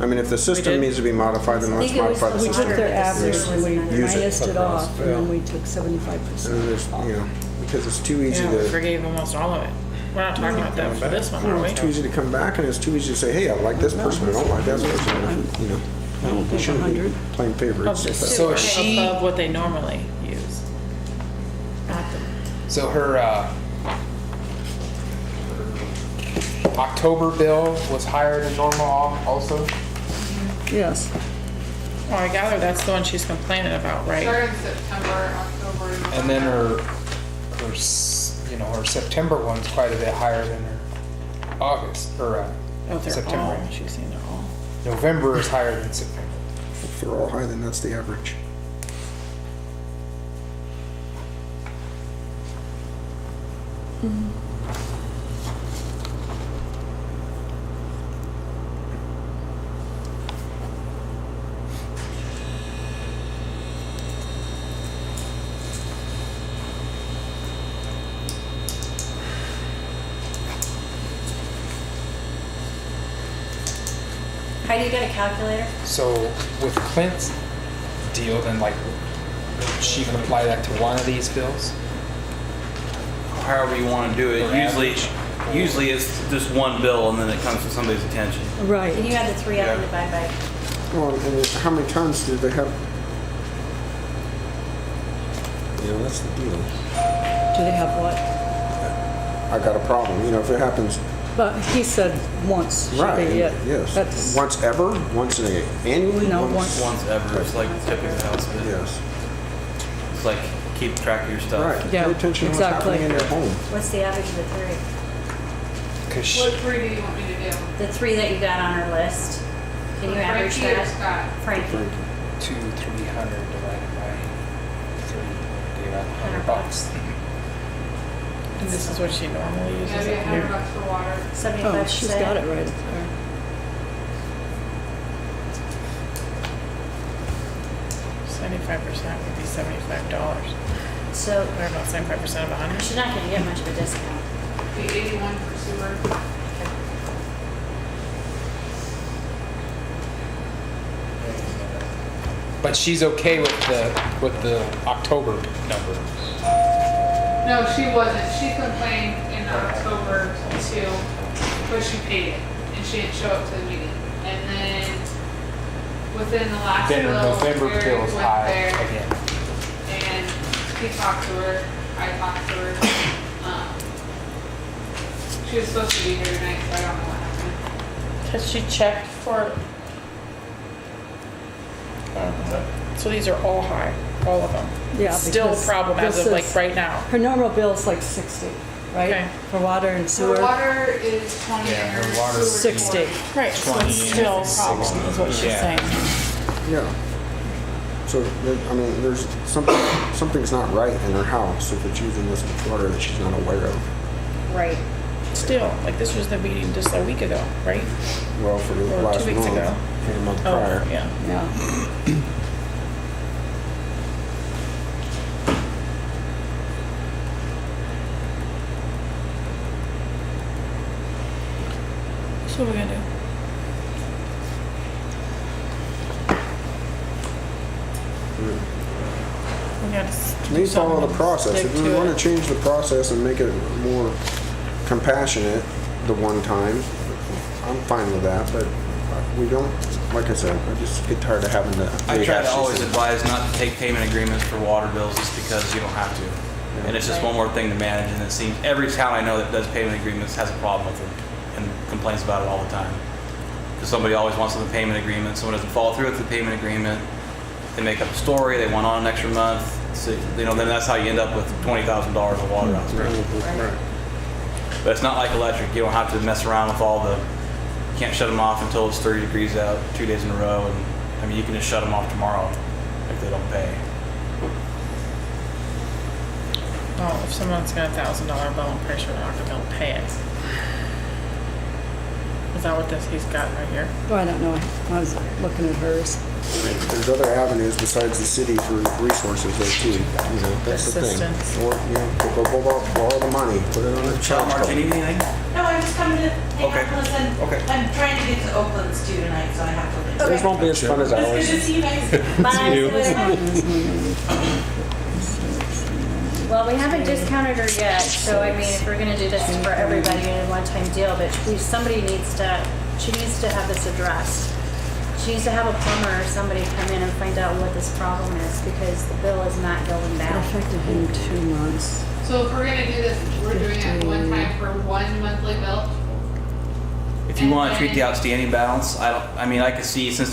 I mean, if the system did. needs to be modified, then I let's think it was modify the We the system. took their average and we Use it. minused it off, and then we took 75%. And there's, you know, because it's too easy yeah, we to, forgave almost all of it. We're not talking about that for this one, are we? it's too easy to come back, and it's too easy to say, hey, I like this person, I don't like that person, you know. I don't We think shouldn't be 100. playing Of favorites. the but- So sewer, is she- above what they normally use. Not the, So her October bill was higher than normal also? Yes. oh, I gather that's the one she's complaining about, right? Started in September, October. And then her September one's quite a bit higher than her August, or Oh, they're September. all, she's saying they're all. November is higher than September. If they're all high, then that's the average. Heidi, you got a calculator? So with Clint's deal, then like, she can apply that to one of these bills? However you want to do it. Or Usually it's just one bill and then it comes to somebody's attention. And Right. you had the 3 up and divide by, Well, and how many tons do they have? You know, that's the deal. Do they have what? I got a problem, you know, if it happens, But he said once should right, be it. yes. That's, Once ever? Once annually? No, once. Once ever. It's like tipping the house bid. Yes. It's like keep track of your stuff. Right. Yeah, Pay attention to what's exactly. happening in your home. what's the average of the 3? Cause What 3 do you want me to do? The 3 that you got on our list. Can you For average Frankie or that? Scott? Frankie. 300 divided by 3, give out $100. And this is what she normally uses Yeah, up it'd be $100 here. for water. 75%. oh, she's got it right up there. $75% would be $75. So I don't know, 75% of 100? she's not gonna get much of a discount. Be 81 for sewer. But she's okay with the October number. No, she wasn't. She complained in October too, but she paid it and she didn't show up to the meeting. And then within the last Then her bill, November Eric bill is went high there again. and he talked to her. I talked to her. She was supposed to be here tonight, so I don't know what happened. Has she checked for? So these are all high, all of them. Yeah, Still a because problem as this of like is- right now. Her normal bill is like 60, right? Okay. For water and So sewer. water is 20 Yeah, and her her water's sewer is 60. 40. Right, so 20 it's still a and problem, 60. is what she's Yeah. saying. Yeah. So, I mean, there's something's not right in her house if it's using this water that she's not aware of. Right. Still, like this was the meeting just a week ago, right? Well, for the Or 2 last weeks month, ago. and a month Oh, prior. yeah. Yeah. So what are we gonna do? We gotta To me, follow the process. If we want to change the process and make it more compassionate the one time, I'm fine with that, but we don't, like I said, I just get tired of having to. I try rehash to always these things. advise not to take payment agreements for water bills just because you don't have to. And it's just one more thing to manage, and it seems every town I know that does payment agreements has a problem with it and complains about it all the time. Because somebody always wants the payment agreement, someone doesn't follow through with the payment agreement, they make up a story, they want on an extra month, so, you know, then that's how you end up with $20,000 of water out there. Right. But it's not like electric, you don't have to mess around with all the, you can't shut them off until it's 30 degrees out 2 days in a row, and I mean, you can just shut them off tomorrow if they don't pay. Well, if someone's got $1,000 bill, I'm pretty sure they're not gonna be able to pay it. Is that what he's got right here? Well, I don't know. I was looking at hers. There's other avenues besides the city for resources there too, you know, that's the thing. Assistance. Or, you know, borrow the money, put it on a Shop charge Martin, card. anything? No, I'm just coming to hang Okay. out, listen. Okay. I'm trying to get to Oakland too tonight, so I have to leave. Things won't be as fun as It's good ours. to see you guys. Well, we haven't discounted her yet, so I mean, if we're gonna do this for everybody in a one-time deal, but somebody needs to, she needs to have this addressed. She needs to have a plumber or somebody come in and find out what this problem is, because the bill is not going It down. affected him 2 months. So if we're gonna do this, we're doing it one time for one monthly bill? If you want to treat the outstanding balance, I could see, since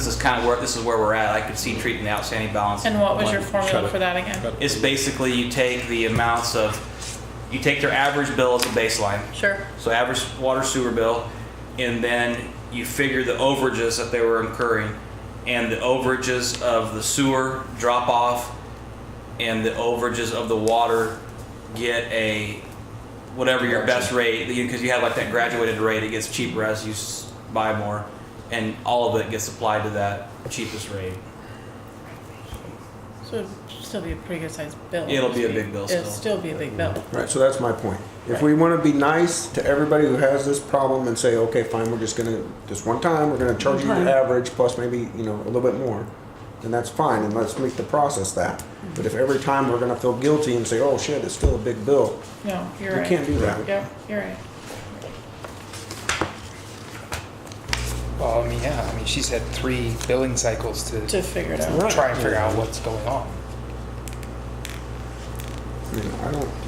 this kind of work, this is where we're at, I could see treating the outstanding balance. And what was your one- formula for that again? It's basically you take the amounts of, you take their average bill as a baseline. Sure. So average water sewer bill, and then you figure the overages that they were incurring, and the overages of the sewer drop off, and the overages of the water get a, whatever your best rate, because you have like that graduated rate, it gets cheaper as you buy more, and all of it gets applied to that cheapest rate. So it'd still be a pretty good sized bill. It'll be a big bill It'll still. still be a big bill. Right, so that's my point. If we wanna be nice to everybody who has this problem and say, okay, fine, we're just gonna, this one time, we're gonna charge you One the time. average plus maybe, you know, a little bit more, then that's fine, and let's make the process that. But if every time we're gonna feel guilty and say, oh shit, it's still a big bill, No, you're you right. can't do that. Yep, you're right. Well, I mean, yeah, I mean, she's had 3 billing cycles To figure it out. Right. try and figure out what's going on. I mean,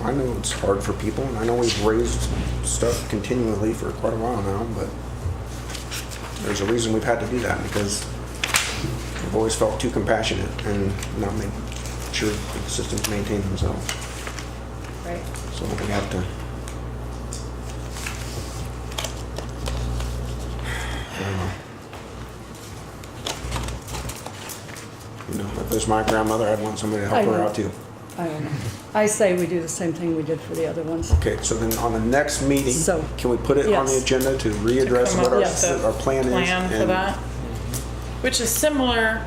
I know it's hard for people, and I know we've raised stuff continually for quite a while now, but there's a reason we've had to do that, because we've always felt too compassionate and not make sure that the systems maintain themselves. Right. So we have to. I don't know. You know, if there's my grandmother, I'd want somebody to help I her know. out too. I don't know. I say we do the same thing we did for the other ones. Okay, so then on the next meeting, So, can we put it on the yes. agenda to readdress Come what up our, with the our plan is? Plan for and- that. Which is similar.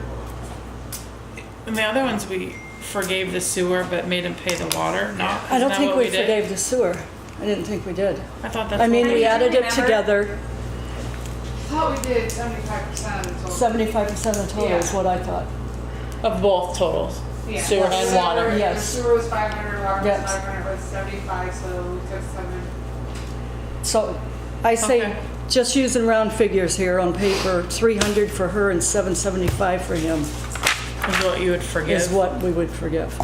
In the other ones, we forgave the sewer but made him pay the water. No, I don't isn't that think what we did? forgave the sewer. I didn't think we did. I thought that's. I mean, what we did. added it Remember? together. I thought we did 75% of the total. 75% of the total is Yeah. what I thought. Of both totals, Yeah. sewer and water. The Yes. sewer was 500, water was Yes. 500, was 75, so we took 7. So I say, Okay. just using round figures here on paper, 300 for her and 775 for him Is what you would forgive. is what we would forgive.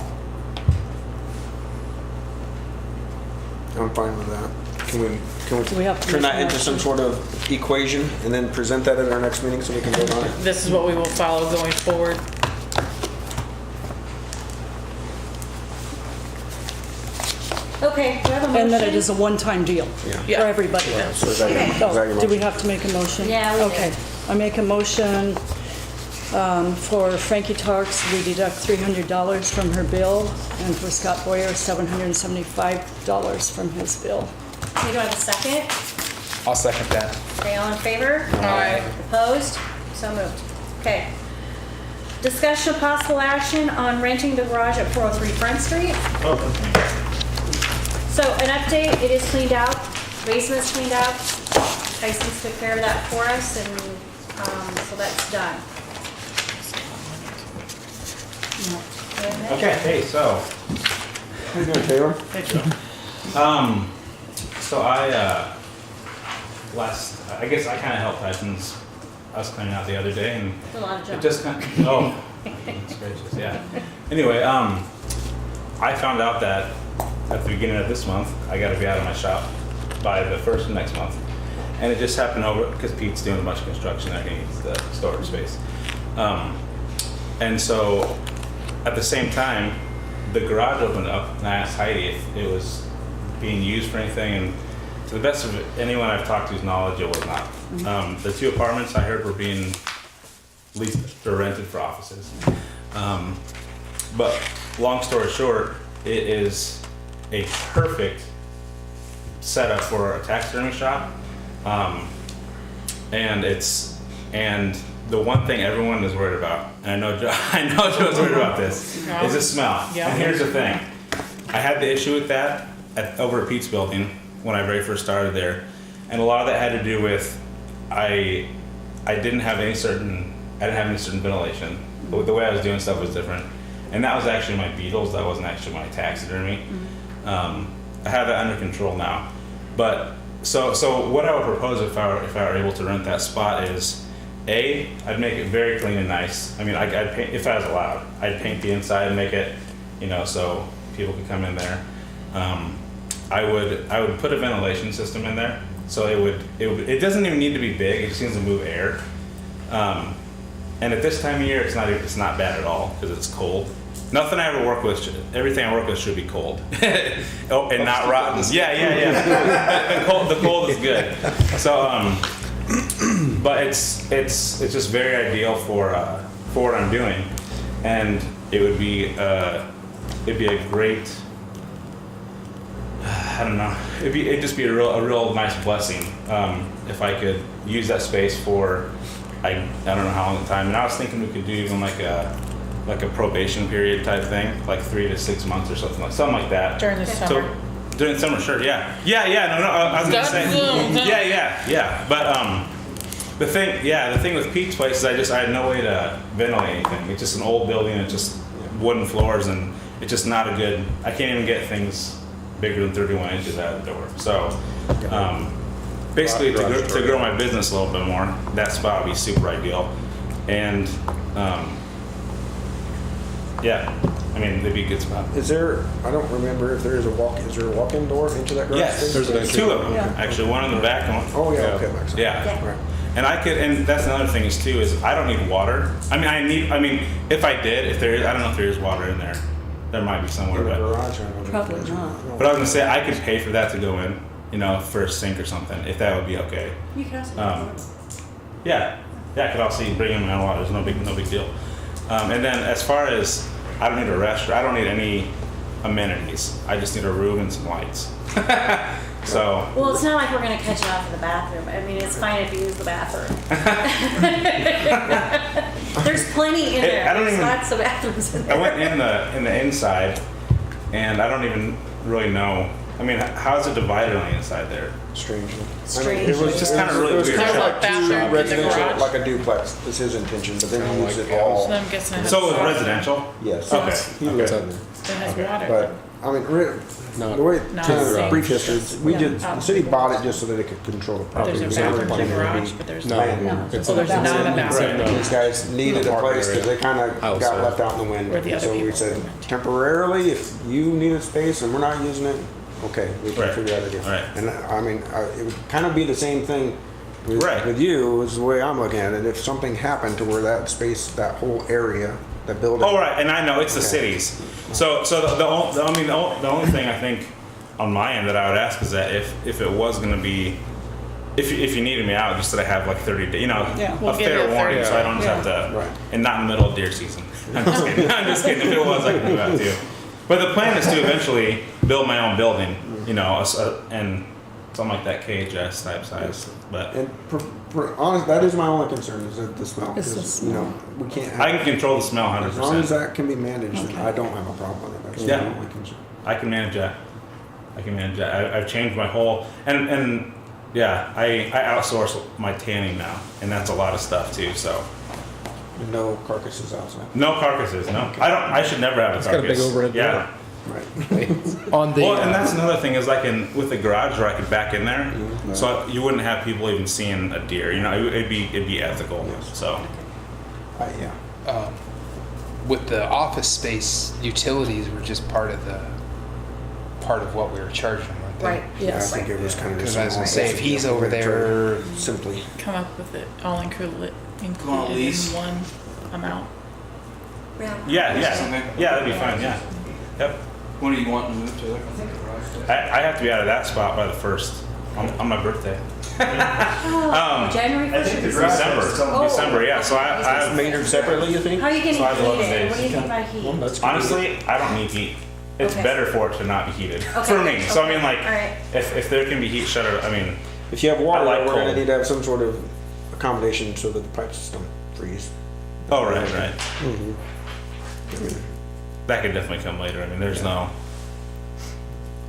I'm fine with that. Can Do we we have to turn make that a into some motion? sort of equation and then present that at our next meeting so we can vote on it? This is what we will follow going forward. Okay, do I have a motion? And that it is a one-time deal Yeah. Yeah. for everybody. So is that your, is that your So, do we motion? have to make a motion? Yeah, we do. Okay. I make a motion for Frankie Talks, we deduct $300 from her bill, and for Scott Boyer, $775 from his bill. Okay, do I have a second? I'll second that. Okay, all in favor? Aye. Opposed? So moved. Okay. Discussion of possible action on renting the garage at 403 Front Street. So an update, it is cleaned out, basement's cleaned out. Tyson's took care of that for us, and so that's done. Okay, hey, so, How you doing, Taylor? so I guess I kind of helped Tyson's, I was cleaning out the other day and A lot of it junk. just kind of, oh, goodness gracious, yeah. Anyway, I found out that at the beginning of this month, I gotta be out of my shop by the first of next month. And it just happened over, because Pete's doing a bunch of construction, I need the storage space. And so, at the same time, the garage opened up and I asked Heidi if it was being used for anything, and to the best of anyone I've talked to's knowledge, it was not. The 2 apartments I heard were being leased or rented for offices. But long story short, it is a perfect setup for a taxidermy shop. and the one thing everyone is worried about, and I know Joe's worried about this, is the smell. Yeah. And here's the thing. I had the issue with that over at Pete's building when I very first started there. And a lot of that had to do with I didn't have any certain ventilation. The way I was doing stuff was different. And that was actually my beetles, that wasn't actually my taxidermy. I have that under control now. But so what I would propose if I were able to rent that spot is, I'd make it very clean and nice. I mean, I'd paint, if I was allowed, I'd paint the inside and make it, so people could come in there. I would put a ventilation system in there, so it doesn't even need to be big. It just needs to move air. And at this time of year, it's not bad at all because it's cold. Nothing I ever work with, everything I work with should be cold. Oh, and not rotten. Yeah. The cold is good. So, but it's just very ideal for what I'm doing, and it'd be a great. I don't know. It'd just be a real nice blessing if I could use that space for I don't know how long the time. And I was thinking we could do even like a probation period type thing, like 3 to 6 months or something like that. During the summer. During the summer, sure, yeah. No, I was gonna say, yeah. But the thing with Pete's place is I had no way to ventilate anything. It's just an old building. It's just wooden floors, and it's just not a good. I can't even get things bigger than 31 inches out of the door. So basically, to grow my business a little bit more, that spot would be super ideal. And I mean, it'd be a good spot. Is there? I don't remember if there is a walk-in door into that garage Yes, space? there's two of them actually. One in the back and one. Oh yeah, okay, makes sense. Yeah. Right. And that's another thing is I don't need water. I mean, if I did, I don't know if there is water in there. There might be somewhere, In the but garage, I don't know. Probably not. But I was gonna say I could pay for that to go in, for a sink or something, if that would be okay. You can also. Yeah, I could also bring in my own water. There's no big deal. And then as far as I don't need a restaurant, I don't need any amenities. I just need a room and some lights. So. Well, it's not like we're gonna cut you off in the bathroom. I mean, it's fine if you use the bathroom. There's plenty in there. There's lots of bathrooms in there. I went in the inside, and I don't even really know. I mean, how's it divided on the inside there? Strangely. Strangely. It was just kind of really it was weird. kind of Kind of like like two bathroom in the residential, garage. like a duplex. That's his intention, but then he used it So all. I'm guessing it has, So it was residential? Yes. Okay. He lived in there. it has water. But I mean, the way Not kind of safe. brief history, the city bought it just so that it could control the property. There's a They were bathroom in the planning to garage, be- but there's No, no. it's So there's not a bathroom. Right. These guys needed a place because they kind of House, got yeah. left out in the wind. Where the other So we people said, went. temporarily, if you need a space and we're not using it, okay, we can Right. figure out a different. Right. And I mean, it would kind of be the same thing Right. with you, is the way I'm looking at it. If something happened to where that space, that whole area, that building. Oh, right, and I know it's the Okay. cities. So the only thing I think on my end that I would ask is that if it was going to be, if you needed me out, just that I have like 30 days, We'll a give you fair a warning, 30 so I don't just have to, Right. and not in the middle of deer season. I'm just kidding. I'm just kidding. If it was, I could move out too. But the plan is to eventually build my own building, and something like that KHS type size. But And honest, that is my only concern, is that the smell. It's the 'Cause, smell. We can't have. I can control the smell As long as 100%. that can be managed, then I don't have a problem with it. That's Yeah. my only concern. I can manage that. I've changed my whole and yeah, I outsource my tanning now, and that's a lot of stuff too. So And no carcasses outside. no carcasses. No, I should never have a It's got a carcass. big overhead Yeah. door. Right. On the Well, and that's another thing is like with the garage where I could back in there, Mhm. so you wouldn't have people even seeing a deer. It'd be ethical. Yes. So Yeah. With the office space, utilities were just part of what we were charging, weren't they? Right, Yeah, I yes. think it was kind of. Because I was gonna small. say, if he's over there, Simply. Come up with it all included on in lease. one amount. yeah, that'd be fine. Yeah, yep. When are you wanting to move to? I have to be out of that spot by the 1st on my birthday. January 1st. December. Yeah. So I Maynard separately, you think? How are you So I gonna have 11 heat it? days. What do you think about heat? Well, that's good. honestly, I don't need heat. It's Okay. better for it to not be heated Okay, for me. So I mean, like, All right. if there can be heat shut, I mean, If you have water, I like we're gonna cold. need to have some sort of accommodation so that the pipes don't freeze. Oh, right. Mhm. That could definitely come later. I mean, there's no.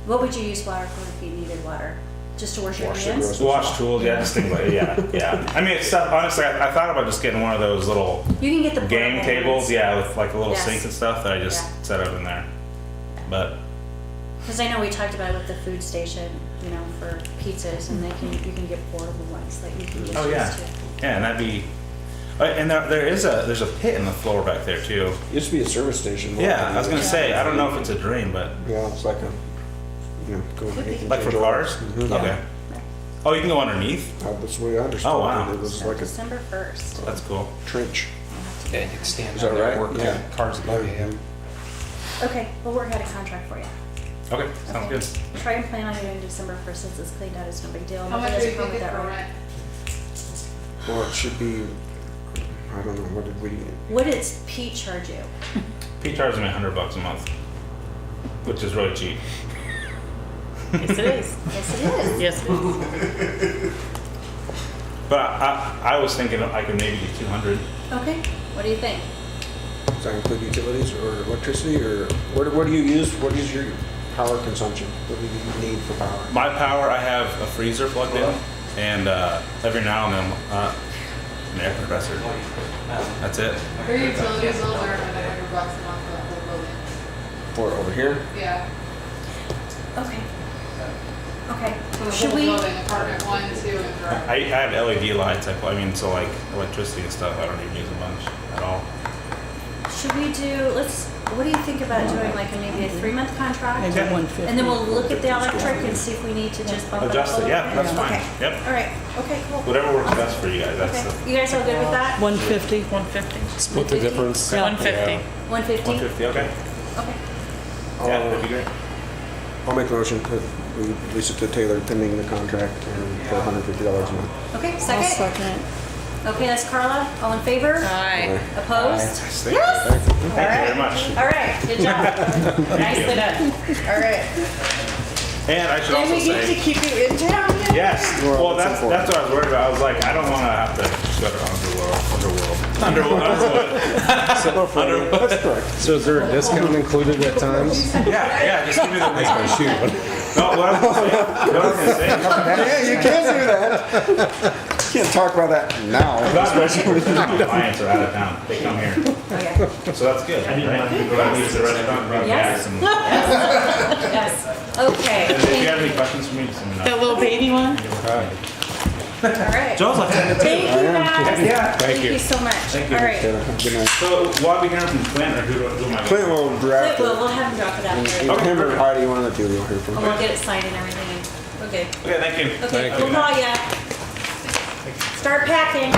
What would you use water for if you needed water? Just to wash your Wash the hands? groceries. Wash tools, yeah, just think about it, yeah. I mean, it's honestly, I thought about just getting one of those little You can get the game portable tables, ones. yeah, with like a little Yes. sink and stuff that I just Yeah. set up in there. But Because I know we talked about it with the food station, you know, for pizzas, and you can get portable ones that you can just oh yeah, use too. yeah, and that'd be. And there's a pit in the floor back there too. Used to be a service station. Yeah, I was gonna say I don't know if it's a drain, but Yeah, it's like a, you know, go underneath. like for cars. Mhm. Okay. Oh, you can go underneath. That's the way I understood Oh, wow. it. It was So like a December 1st. That's cool. trench. Yeah, you can stand Is out that there right? and work Yeah. on cars that you have. Okay, we'll work out a contract for you. Okay, sounds Okay. good. Try and plan on doing December 1st since it's cleaned out, it's no big deal. How Nobody much has are a you problem with thinking that, for right? rent? Well, it should be, I don't know, what did we, What did Pete charge you? Pete charges me $100 a month, which is really cheap. Yes, it is. Yes, it is. Yes, it is. But I was thinking I could maybe do 200. Okay, what do you think? does that include utilities or electricity or what do you use? What is your power consumption? What do you need for power? My power, I have a freezer plugged in, and every now and then an air compressor. That's it. Your utilities bills are $100 a month for the whole building. For over here? Yeah. Okay. Okay, For the should whole we, building, apartment 1, 2, and 3. I have LED lights. I mean, so like electricity and stuff, I don't even use a bunch at all. should we do, what do you think about doing like maybe a 3-month contract? Maybe 150. And then we'll look at the electric and see if we need to just bump it up a Adjust it. little Yeah, bit? that's fine. Okay. Yep. All right, okay, cool. Whatever works best for you guys. That's Okay, you guys all good with that? 150. 150. Split the difference. Yeah. 150. 150? 150. Okay. Okay. Yeah, that'd be great. I'll make a motion that we lease it to Taylor pending the contract and for $150 a month. Okay, I'll second? second it. Okay, that's Carla. All in favor? Aye. Opposed? Thank you very much. All right, good job. Nicely done. All right. And I should Did also we get to say, keep you in town yet? yes. Well, Well, that's that's what I was worried about. I was like, I don't want to have to go to Underworld. That's correct. So is there a discount included at times? Yeah, just give me the link. Shoot. No, what I was gonna say. Yeah, you can't do that. You can't talk about that now. Especially when my clients are out of town, they come here, Okay. so that's good. Right? Go out and use the restaurant, grab Yes. gas, and Yes. Okay. and if you have any questions for me, just let me know. That little baby one? All right. Joe's like, Thank you, guys. yeah. Thank you so much. Thank you. All right. Taylor, good night. So, will I be hearing from Clint, or who am I? Clint will draft We'll it. have him drop it out And there. either him or Heidi, one of the two you'll hear And from. we'll get it signed and everything. And okay. Okay, thank you. Okay, Thank we'll call ya. Start packing.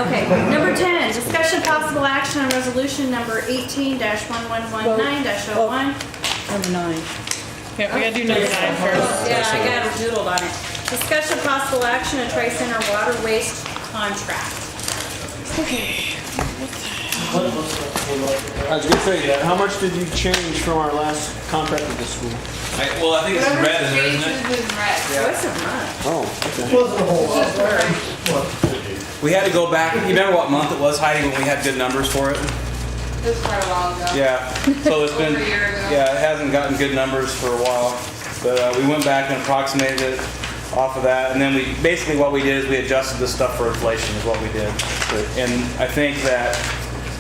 Okay, number 10, discussion possible action on resolution number 18-1119-01. Number 9. Yeah, we gotta do number 9 first. Yeah, I got it doodled on it. Discussion possible action on Tri-Center water waste contract. I was gonna say, how much did you change from our last contract with the school? Well, I think it's Whatever red in there, isn't changes it? is red. Wasn't much. Oh, okay. We had to go back. You remember what month it was, Heidi, when we had good numbers for it? It was quite a while ago. Yeah. So it's been, Over a year ago. yeah, it hasn't gotten good numbers for a while. But we went back and approximated it off of that. And then we, basically what we did is we adjusted this stuff for inflation is what we did. And I think that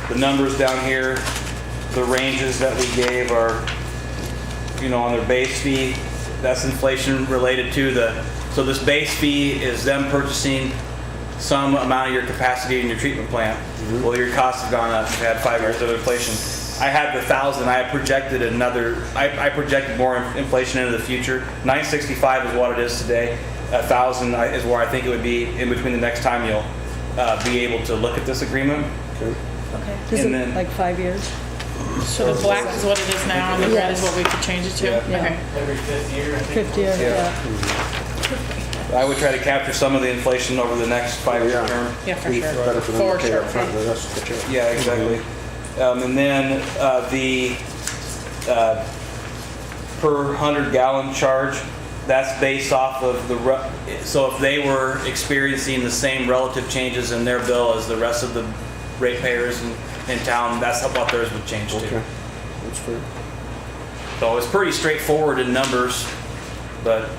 the numbers down here, the ranges that we gave are, you know, on their base fee, that's inflation related to so this base fee is them purchasing some amount of your capacity in your treatment plant. Well, your costs have gone up. You've had 5 years of inflation. I had the 1,000. I had projected I projected more inflation into the future. 965 is what it is today. 1,000 is where I think it would be in between the next time you'll be able to look at this agreement. Okay. Is And it then- like 5 years? So the black is what it is now, and the red is what we could change it to? Yeah. Okay. Every 5th year, I think. 50 years, yeah. I would try to capture some of the inflation over the next 5-year term. Yeah, for sure. Better for them For to pay sure. up front than us to catch up. Yeah, exactly. And then the per 100 gallon charge that's based off of so if they were experiencing the same relative changes in their bill as the rest of the ratepayers in town, that's what theirs would change to. Okay, that's fair. So it's pretty straightforward in numbers, but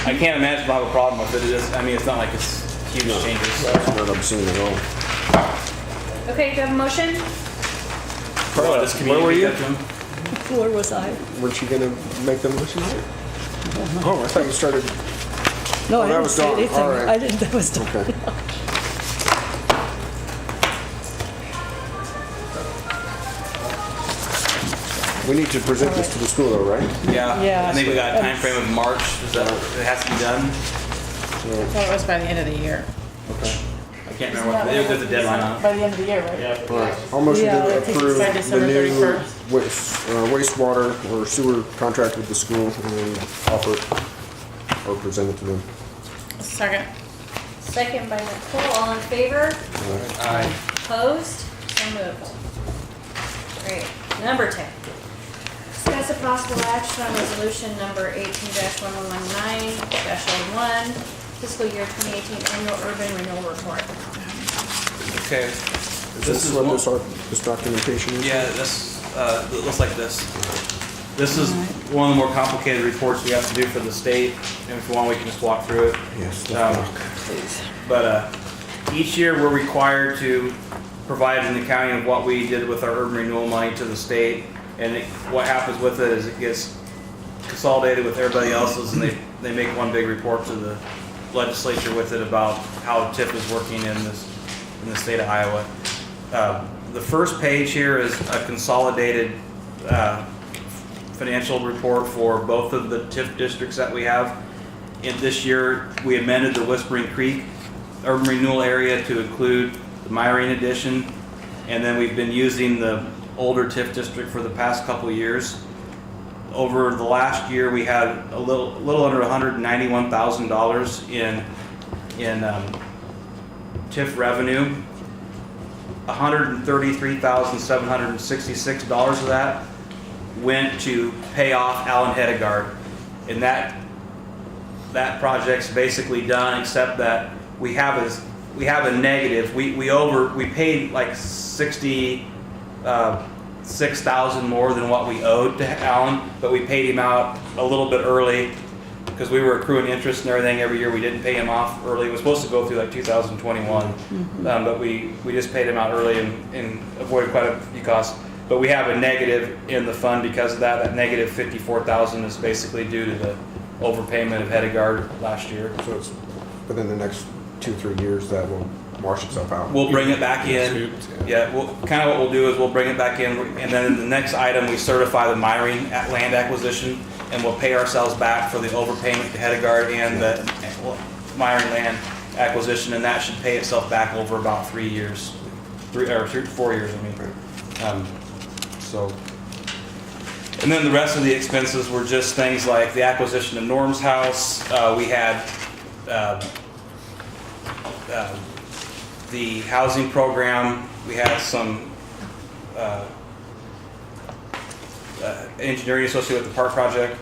I can't imagine we'll have a problem with it. It is, I mean, it's not like it's huge changes. That's not obscene at all. Okay, do you have a motion? Carla, Just where were you? communicate that to 'em. Where was I? Weren't you gonna make the motion? Oh, I thought you started. No, Oh, I that didn't was say Dawn. anything. All right. I didn't, that was Dawn. Okay. We need to present this to the school though, right? Yeah. Yeah. I think we got a time frame of March. Is that it has to be done? I thought it was by the end of the year. Okay. I can't remember what there's a deadline on it. By the end of the year, right? Yeah. All right. I'll motion Yeah, I to think approve by the December new 31st. wastewater or sewer contract with the school and offer it or present it to them. Second. Second by Nicole, all in favor? Aye. Opposed? So moved. Great. Number 10. Discuss a possible action on resolution number 18-1119-01, fiscal year 2018 annual urban renewal report. Okay. Is this what this documentation is? Yeah, this it looks like this. This is one of the more complicated reports we have to do for the state, and if you want, we can just walk through it. Yes. Please. But each year we're required to provide an accounting of what we did with our urban renewal money to the state, and what happens with it is it gets consolidated with everybody else's, and they make one big report to the legislature with it about how TIF is working in the state of Iowa. The first page here is a consolidated financial report for both of the TIF districts that we have. In this year, we amended the Whispering Creek urban renewal area to include the Myrene addition, and then we've been using the older TIF district for the past couple of years. Over the last year, we had a little under $191,000 in TIF revenue. $133,766 of that went to pay off Allen Hedegaard, and that project's basically done, except that we have a negative. We paid like $66,000 more than what we owed to Allen, but we paid him out a little bit early because we were accruing interest and everything every year. We didn't pay him off early. It was supposed to go through like 2021, but we just paid him out early and avoided quite a few costs. But we have a negative in the fund because of that. That negative $54,000 is basically due to the overpayment of Hedegaard last year. So it's within the next 2-3 years that will wash itself out. We'll bring it back in. Yeah, kind of what we'll do is we'll bring it back in, and then in the next item, we certify the Myrene land acquisition, and we'll pay ourselves back for the overpayment to Hedegaard and the Myrene land acquisition, and that should pay itself back over about 3 years, 4 years, I mean. And then the rest of the expenses were just things like the acquisition of Norm's house. We had the housing program. We had some engineering associated with the park project,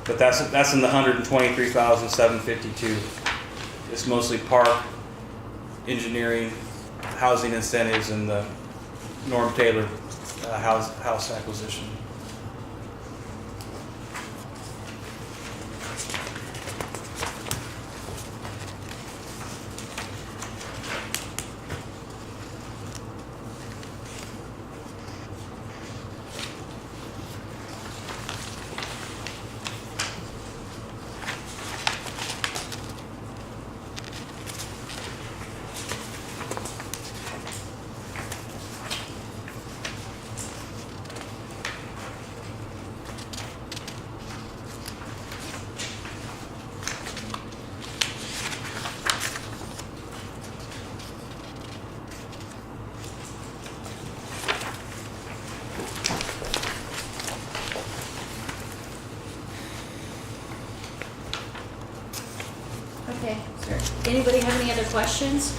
but that's in the $123,752. It's mostly park, engineering, housing incentives, and the Norm Taylor house acquisition. Okay, sir. Anybody have any other questions?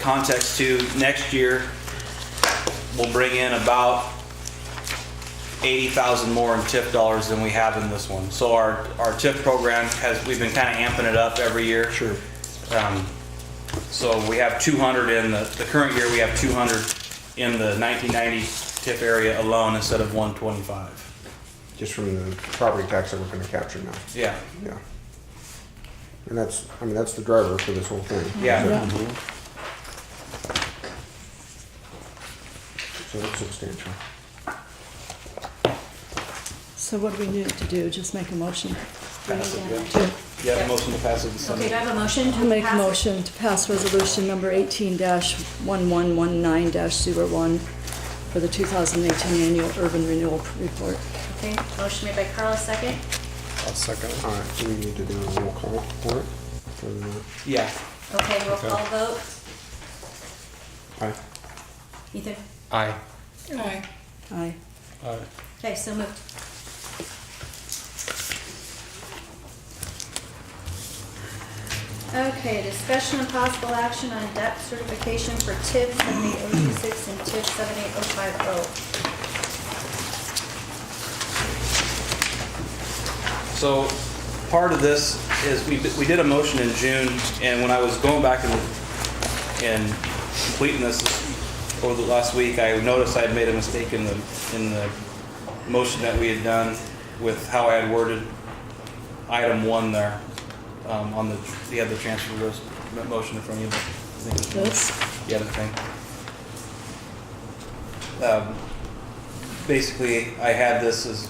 context too, next year, we'll bring in about 80,000 more in TIF dollars than we have in this one. So our TIF program we've been kind of amping it up every year. Sure. So we have 200 in the current year, we have 200 in the 1990 TIF area alone instead of 125. Just from the property tax that we're gonna capture now. Yeah. Yeah. And that's the driver for this whole thing. Yeah. So it's substantial. So what do we need to do? Just make a motion? Pass it, yeah. To- Yeah, motion to pass it to Okay, Sunday. do I have a motion to I'll make a pass it? motion to pass resolution number 18-1119-01 for the 2018 annual urban renewal report. Okay, motion made by Carla, second. I'll second it. All right, do we need to do a roll call for it? Yeah. Okay, roll call vote. Aye. Ethan? Aye. Aye. Aye. Aye. Okay, so moved. Okay, discussion and possible action on debt certification for TIF 78026 and TIF 78050. So part of this is we did a motion in June, and when I was going back and completing this over the last week, I noticed I had made a mistake in the motion that we had done with how I had worded item 1 there. On the transfer motion in front of you. I think it's This? the other thing. Basically, I had this as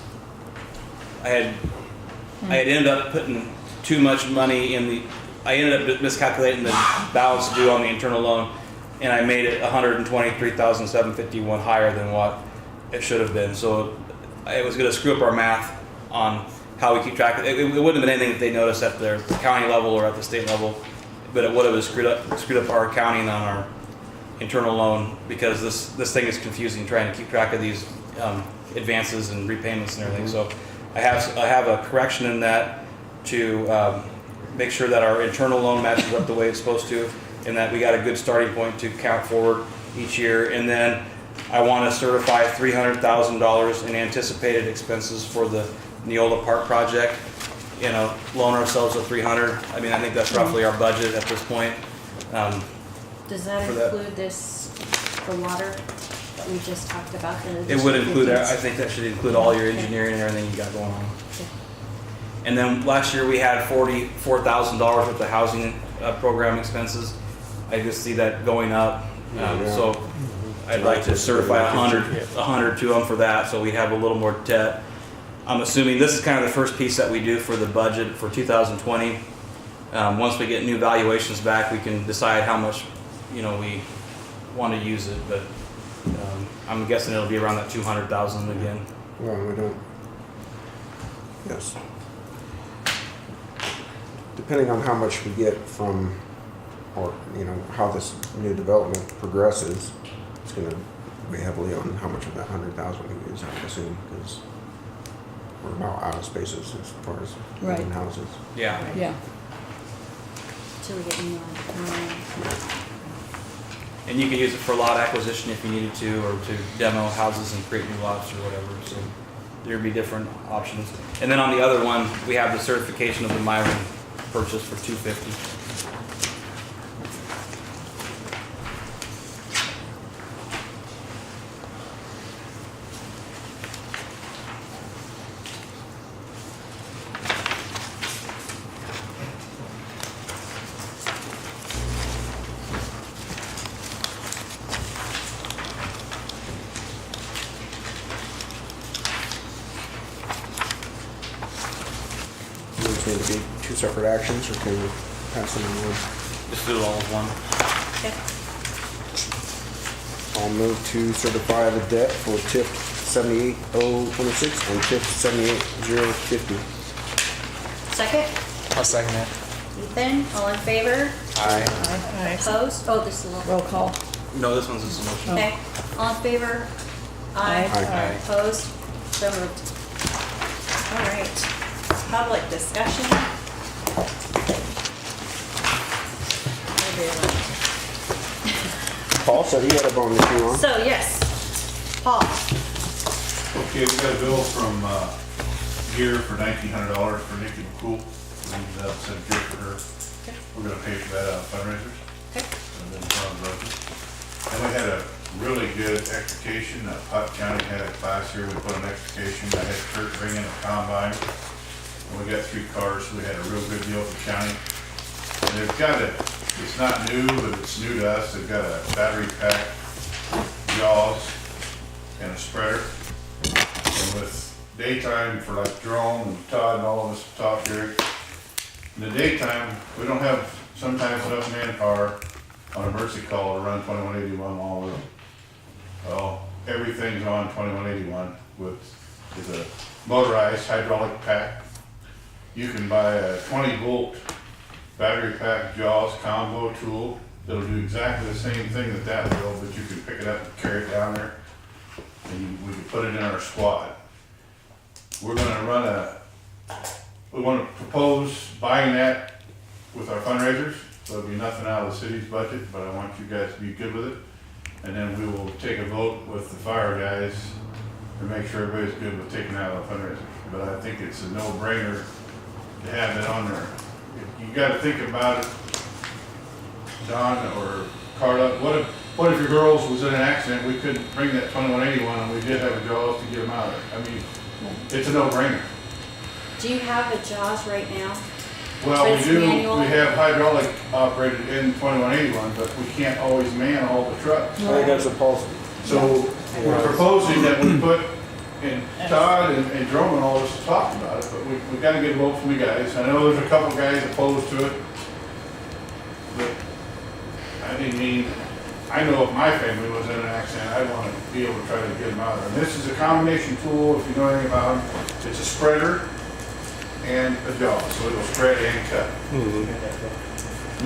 I had ended up putting too much money in I ended up miscalculating the balance due on the internal loan, and I made it $123,751 higher than what it should have been. So it was going to screw up our math on how we keep track of it. It wouldn't have been anything that they noticed at the county level or at the state level, but it would have screwed up our accounting on our internal loan, because this thing is confusing trying to keep track of these advances and repayments and everything. So I have a correction in that to make sure that our internal loan matches up the way it's supposed to, and that we got a good starting point to count forward each year. And then I want to certify $300,000 in anticipated expenses for the Neola Park project, loan ourselves a $300,000. I mean, I think that's roughly our budget at this point. Does that For that. include the water that we just talked about? It would include, I think that should include all your engineering and everything you got going on. Okay. And then last year we had $44,000 worth of housing program expenses. I just see that going up. So I'd like to certify 100 to them for that, so we have a little more debt. I'm assuming this is kind of the first piece that we do for the budget for 2020. Once we get new valuations back, we can decide how much, we want to use it. But I'm guessing it'll be around that 200,000 again. Well, we don't. Yes. Depending on how much we get from, or how this new development progresses, it's going to weigh heavily on how much of that 100,000 we use, I would assume, because we're about out of spaces as far as Right. building houses. Yeah. Yeah. Till we get new one. And you can use it for lot acquisition if you needed to, or to demo houses and create new lots or whatever. So there'd be different options. And then on the other one, we have the certification of the Myron purchase for $250,000. Do these need to be two separate actions, or can we pass them in one? Just do it all as one. Okay. I'll move to certify the debt for TIF 78026 and TIF 78050. Second? I'll second it. Ethan, all in favor? Aye. Aye. Opposed? Oh, this is a little. Roll call. No, this one's just a motion. Okay, all in favor? Aye. Aye. Opposed? So moved. All right, public discussion. Paul said he had a bone to chew on. So, yes, Paul, Okay, we got a bill from Gear for $1,900 for Nikki McCool. We said Gear for her. We're gonna pay for that out of fundraisers. And then from the budget. And we had a really good extrication. Putt County had a class here. We put an extrication. I had Kurt bring in a combine. And we got 3 cars, so we had a real good deal for county. And they've got it's not new, but it's new to us. They've got a battery pack, jaws, and a spreader. And with daytime for like Jerome and Todd and all of us talk here, in the daytime, we don't have sometimes enough manpower on emergency call to run 2181 all over. Well, everything's on 2181 is a motorized hydraulic pack. You can buy a 20-volt battery pack jaws combo tool that'll do exactly the same thing that will, but you can pick it up and carry it down there, and we can put it in our squad. We're gonna we want to propose buying that with our fundraisers, so it'll be nothing out of the city's budget, but I want you guys to be good with it. And then we will take a vote with the fire guys to make sure everybody's good with taking out our fundraisers. But I think it's a no-brainer to have it on there. You gotta think about it, Don or Carla, what if your girls was in an accident, we couldn't bring that 2181 and we did have a jaws to get them out of it? I mean, it's a no-brainer. do you have a JAWS right now? Well, we It's do, manual? we have hydraulic operated in 2181, but we can't always man all the trucks. I think that's what Paul's. So we're proposing that we put, and Todd and Jerome and all of us talked about it, but we gotta get a vote from you guys. I know there's a couple guys opposed to it, but I didn't mean, I know if my family was in an accident, I'd wanna be able to try to get them out of there. And this is a combination tool, if you know anything about them. It's a spreader and a jaw, so it'll spread and cut.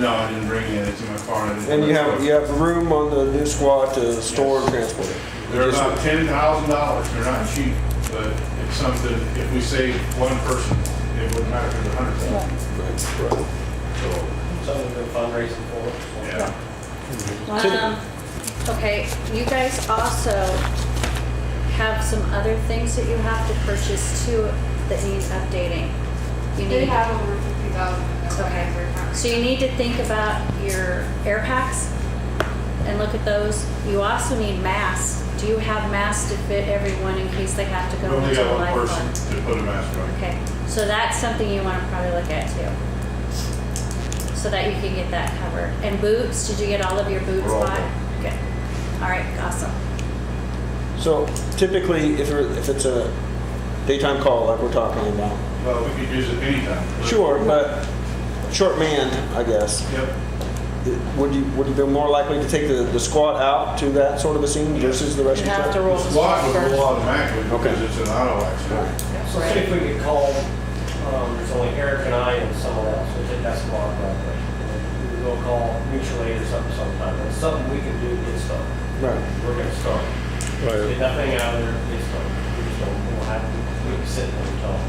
No, I didn't bring it, it's in my car. And I didn't And you bring it. have room on the new squad to store and transport it. They're about $10,000, they're not cheap, but it's something, if we save one person, it wouldn't matter if it's 100,000. So, Something we've been fundraising for. yeah. Okay, you guys also have some other things that you have to purchase too that need updating. You They need, have over 50,000 in their okay, fundraiser account. so you need to think about your air packs and look at those. You also need masks. Do you have masks to fit everyone in case they have to We go only into the got one lifeguard? person to put a mask on. Okay, so that's something you wanna probably look at too. So that you can get that covered. And boots, did you get all of your boots We're all bought? done. Good. All right, awesome. So typically, if it's a daytime call like we're talking about, Well, we could use it anytime. sure, but short manned, I guess. Yep. Would you be more likely to take the squad out to that sort of a scene versus the rescue You have truck? to roll The the squad squad would first. roll automatically Okay. because it's an auto accident. So see if we could call, there's only Eric and I and someone else, we'll take that squad probably. We would go call mutual aid or something sometime, and it's something we can do, get started. Right. We're gonna start. Right. Get nothing out of there, get started. We just don't, we'll have, we can sit there and talk.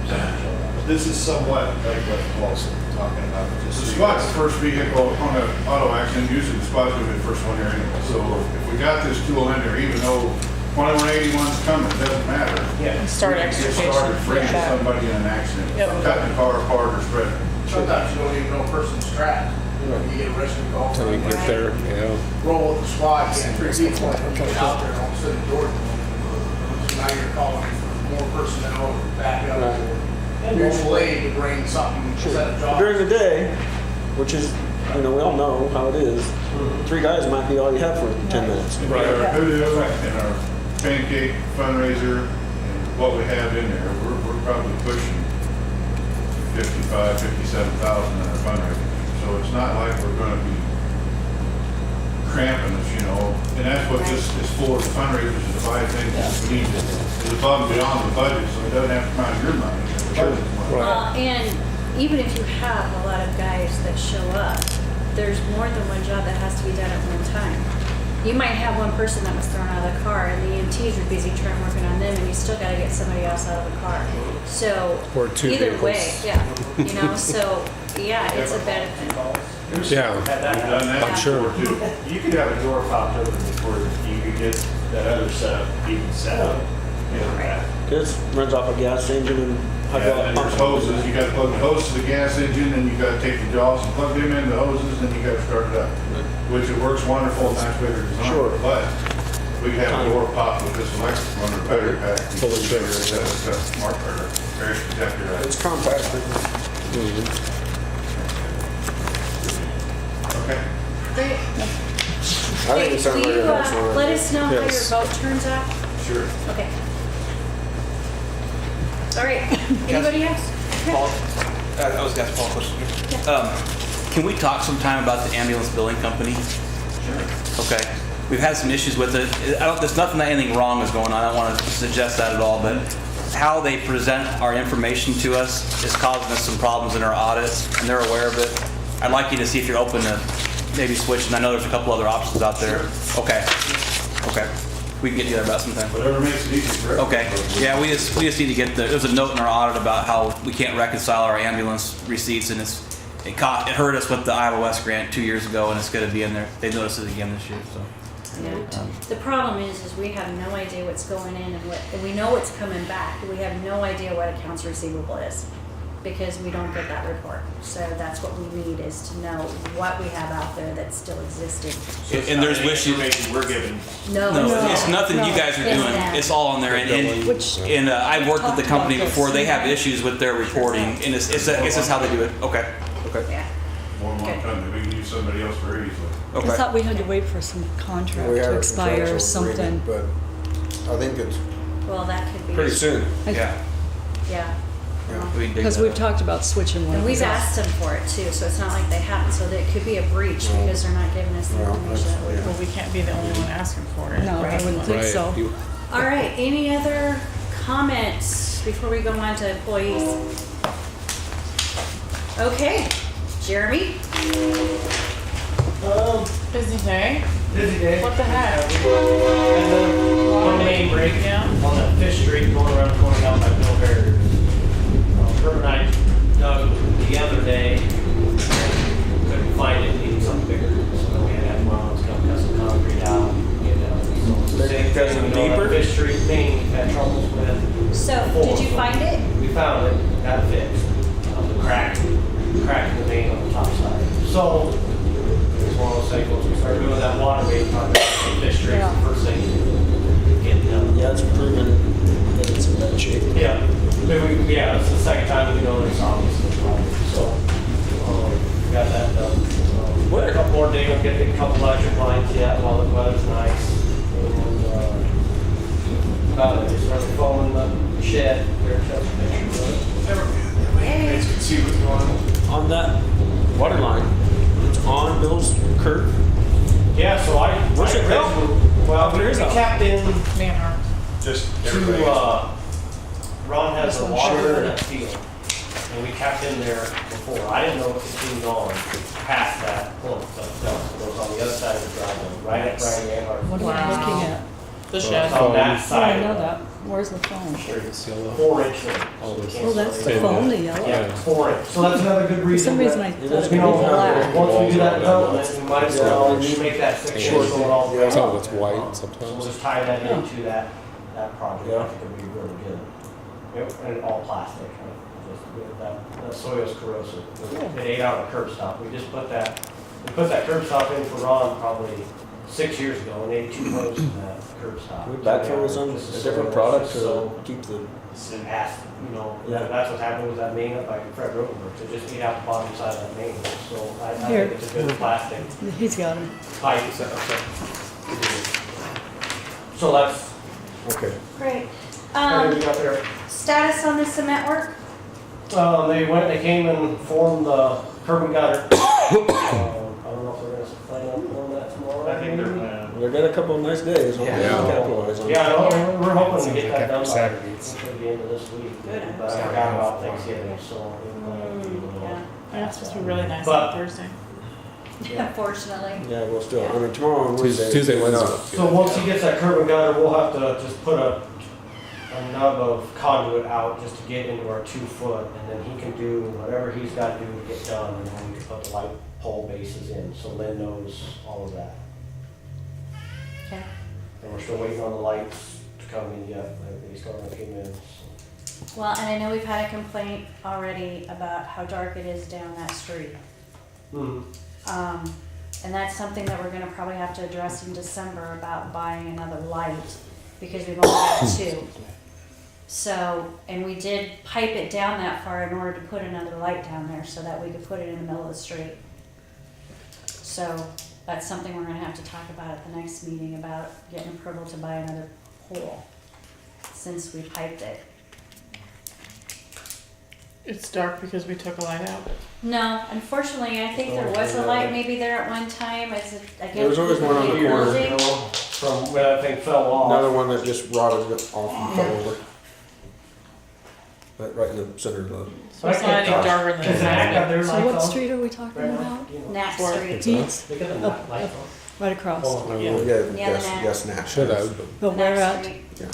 This is somewhat like what Paul's talking about. The squad's the first vehicle on an auto accident, usually the squad's gonna be the first one there anyway. So if we got this tool in there, even though 2181's coming, it doesn't matter. Yeah. Start We can get extrication. started freeing Yeah. somebody in an accident, Yep. cutting the car apart or spreading. Sometimes you don't even know a person's trapped. You know, you get a rescue call. Till we get there, yeah. Roll with the squad, you get 3 people, and you get out there, and all of a sudden, the door's open. So now you're calling for more personnel to back up, or mutual aid to bring something, set of jobs. During the day, which is, we all know how it is, 3 guys might be all you have for 10 minutes. And our hoodoo and our pancake fundraiser and what we have in there, we're probably pushing 57,000 in our fundraiser. So it's not like we're gonna be cramping us, and that's what this is for, the fundraisers, is to buy things that we need, is above and beyond the budget, so it doesn't have to come out of your money, it's the budget's money. Well, and even if you have a lot of guys that show up, there's more than one job that has to be done at one time. You might have one person that was thrown out of the car and the EMTs are busy trying working on them and you still gotta get somebody else out of the car. So, Or 2 either way, vehicles. yeah, so, yeah, it's a benefit. Yeah, Had that done that I'm sure. before, too. You could have a door popped open before you could get that other setup even set up. You know, that. This runs off a gas engine and Yeah, and there's hoses, you gotta plug the hose to the gas engine, then you gotta take the jaws and plug them in the hoses, then you gotta start it up. Which it works wonderful, it's much better design. Sure. But we could have a door pop with this electric under the battery pack. Pull the trigger. It's a smart or very protector. It's compacted. Okay. Great. I think it sounds Do like you, an excellent let idea. us know how your Yes. vote turns out? Sure. Okay. All right, anybody else? Paul, I was gonna ask Paul a question. Can we talk sometime about the ambulance billing company? Sure. Okay. We've had some issues with it. There's nothing that anything wrong is going on. I don't want to suggest that at all, but how they present our information to us is causing us some problems in our audit, and they're aware of it. I'd like you to see if you're open to maybe switching. I know there's a couple other options out there. Okay. Okay. We can get together about sometime. Whatever makes it easy for everyone. Okay, yeah, we just need to get there's a note in our audit about how we can't reconcile our ambulance receipts, and it hurt us with the Iowa West grant 2 years ago, and it's gonna be in there. They noticed it again this year, so. Yeah. The problem is we have no idea what's going in and we know it's coming back. We have no idea what accounts receivable is because we don't get that report. So that's what we need is to know what we have out there that's still existing. And there's wishes. We're given. No, It's nothing you guys are It's doing. that. It's all on there. And I've worked with the company before. They have issues with their reporting, and it's just how they do it. Okay. Okay. Yeah. One time, we can use somebody else very easily. I Okay. thought we had to wait for some contract We have to a expire or contractual something. agreement, but I think it's Well, that could be. pretty soon. Yeah. Yeah. We can dig Because that we've up. talked about switching one And of we've these. asked them for it too, so it's not like they haven't. So it could be a breach because they're not giving us the Well, information that we that's- Well, we can't be the only one asking for it. No, I wouldn't think Right. so. All right, any other comments before we go on to employees? Okay, Jeremy? Busy day. Busy day. What the heck? And then on the main break, Yeah. on that Fish Street, going around the corner down by Bill Barrier. Herb and I dug the other day, couldn't find it, needed something bigger. So we had to have Ron's come cut some concrete out, get it out. So They same cut thing, some you know, deeper? that Fish Street main, had troubles with. So, did you find it? We found it, got it fixed. The crack in the main on the top side. So, it's one of those cycles, we started doing that water main project on Fish Street, Yeah. first thing, getting done. Yeah, it's proven that it's in bad shape. Yeah, yeah, it's the second time we know it's obviously a problem, so, we got that done. A couple more days, we'll get a couple electric lines yet while the weather's nice. And, just started foaming the shed, there, just a picture of it. Guys can see what's going on. On that water line, it's on Bill's curb. Yeah, so Where's it go? Well, we Where is it? capped in Manhart. Just to, everybody. Ron has This the one water should- in that field. And we capped in there before. I didn't know it continued on past that point, but no, it goes on the other side of the driveway, right at Brian Manhart. What are you looking at? The So shed. it's on that Oh, I side. know that. Where's the phone? 4-inch ring. Oh, Oh, that's the phone, the yellow? Yeah, 4-inch. So that's another good For reason. some reason, that- I It thought is it You know, was black. once we do that development, we might as well make that fixture so it all. Some of it's white We'll sometimes. just tie that into that project. Yeah. I think it'd be really good. Yep, and all plastic, right? Just with that soil's corrosive. It ate out a curb stop. We put that curb stop in for Ron probably 6 years ago and ate 2 posts in that curb stop. We backfill some, Just a different soil, product just to so keep the, it has, you know, Yeah. that's what happened with that main up by Fred Rotenberg. It just ate out the bottom side of that main. So I Here. think it's a good plastic He's got him. pipe. So that's, okay. Great. what we got there. Status on the cement work? They came and formed the curb and gutter. I don't know if they're gonna plan on doing that tomorrow. I think they're planning. They've got a couple of nice days. Hopefully Yeah. they'll capitalize on it. Yeah, I know, we're hoping to get that done by Saturdays. the end of this week. Good. But I forgot about Thanksgiving, so. Yeah. That's supposed to be really nice But- on Thursday. Unfortunately. Yeah, we'll still, I mean, tomorrow and Wednesday. Tuesday, Wednesday. So once he gets that curb and gutter, we'll have to just put a nub of conduit out just to get into our 2 foot, and then he can do whatever he's gotta do to get done, and then we can put the light pole bases in, so Lynn knows all of that. Okay. And we're still waiting on the lights to come in yet, they start in a few minutes. Well, and I know we've had a complaint already about how dark it is down that street. And that's something that we're gonna probably have to address in December about buying another light, because we've only got 2. So, and we did pipe it down that far in order to put another light down there so that we could put it in the middle of the street. So that's something we're gonna have to talk about at the next meeting, about getting approval to buy another pole, since we piped it. It's dark because we took a light out. No, unfortunately, I think there was a light maybe there at one time. Is it again? There was always one on the corner. building? From where that thing fell off. Another one that just rotted off and fell over. But right in the center of the. So it's not any darker than Does Zach have their So lights what on? street are we talking Right now? about? You know. Nat For Street. Pete's? They got the lights on. Right across. Oh, Yeah. Yeah, Yeah, yes, the yes, Nat. Should have. But where Nat at? Street. Yeah.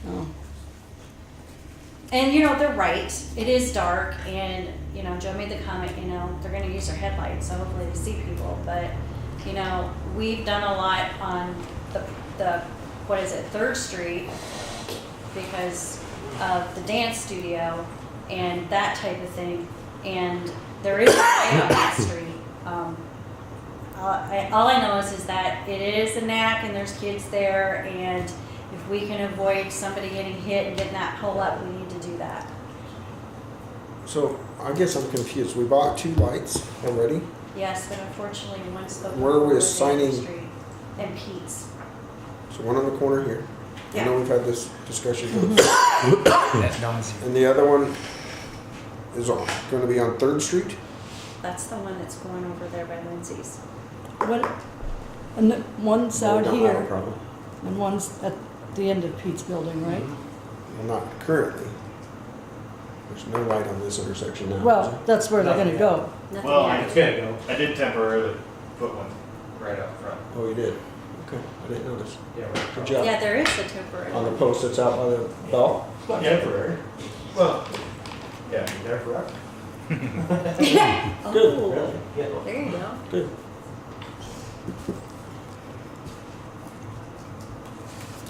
Oh. And you know, they're right. It is dark, and you know, Joe made the comment. You know, they're going to use their headlights, so hopefully they see people. But you know, we've done a lot on the what is it, 3rd Street, because of the dance studio and that type of thing. And there is a light on that street. All I know is that it is a knack, and there's kids there, and if we can avoid somebody getting hit and getting that pole up, we need to do that. So I guess I'm confused. We bought 2 lights already. Yes, but unfortunately, once the Where are we pole is in the assigning- street and Pete's. So one on the corner here. I know we've had this discussion. Mm-hmm. And the other one is going to be on 3rd Street. That's the one that's going over there by Lindsay's. What, and the one's We out don't have a here, problem. and one's at the end of Pete's building, right? Well, not currently. There's no light on this intersection now. is Well, there? that's where they're gonna go. Nothing Well, yet. It's gonna go. I did temporarily put one right up front. Oh, you did? Okay, I didn't notice. Yeah, right. Good job. Yeah, there is a temporary. On the post that's out by the belt? It's not temporary. Well, Yeah, be there forever. Oh, Really? Yeah. there you go. Good.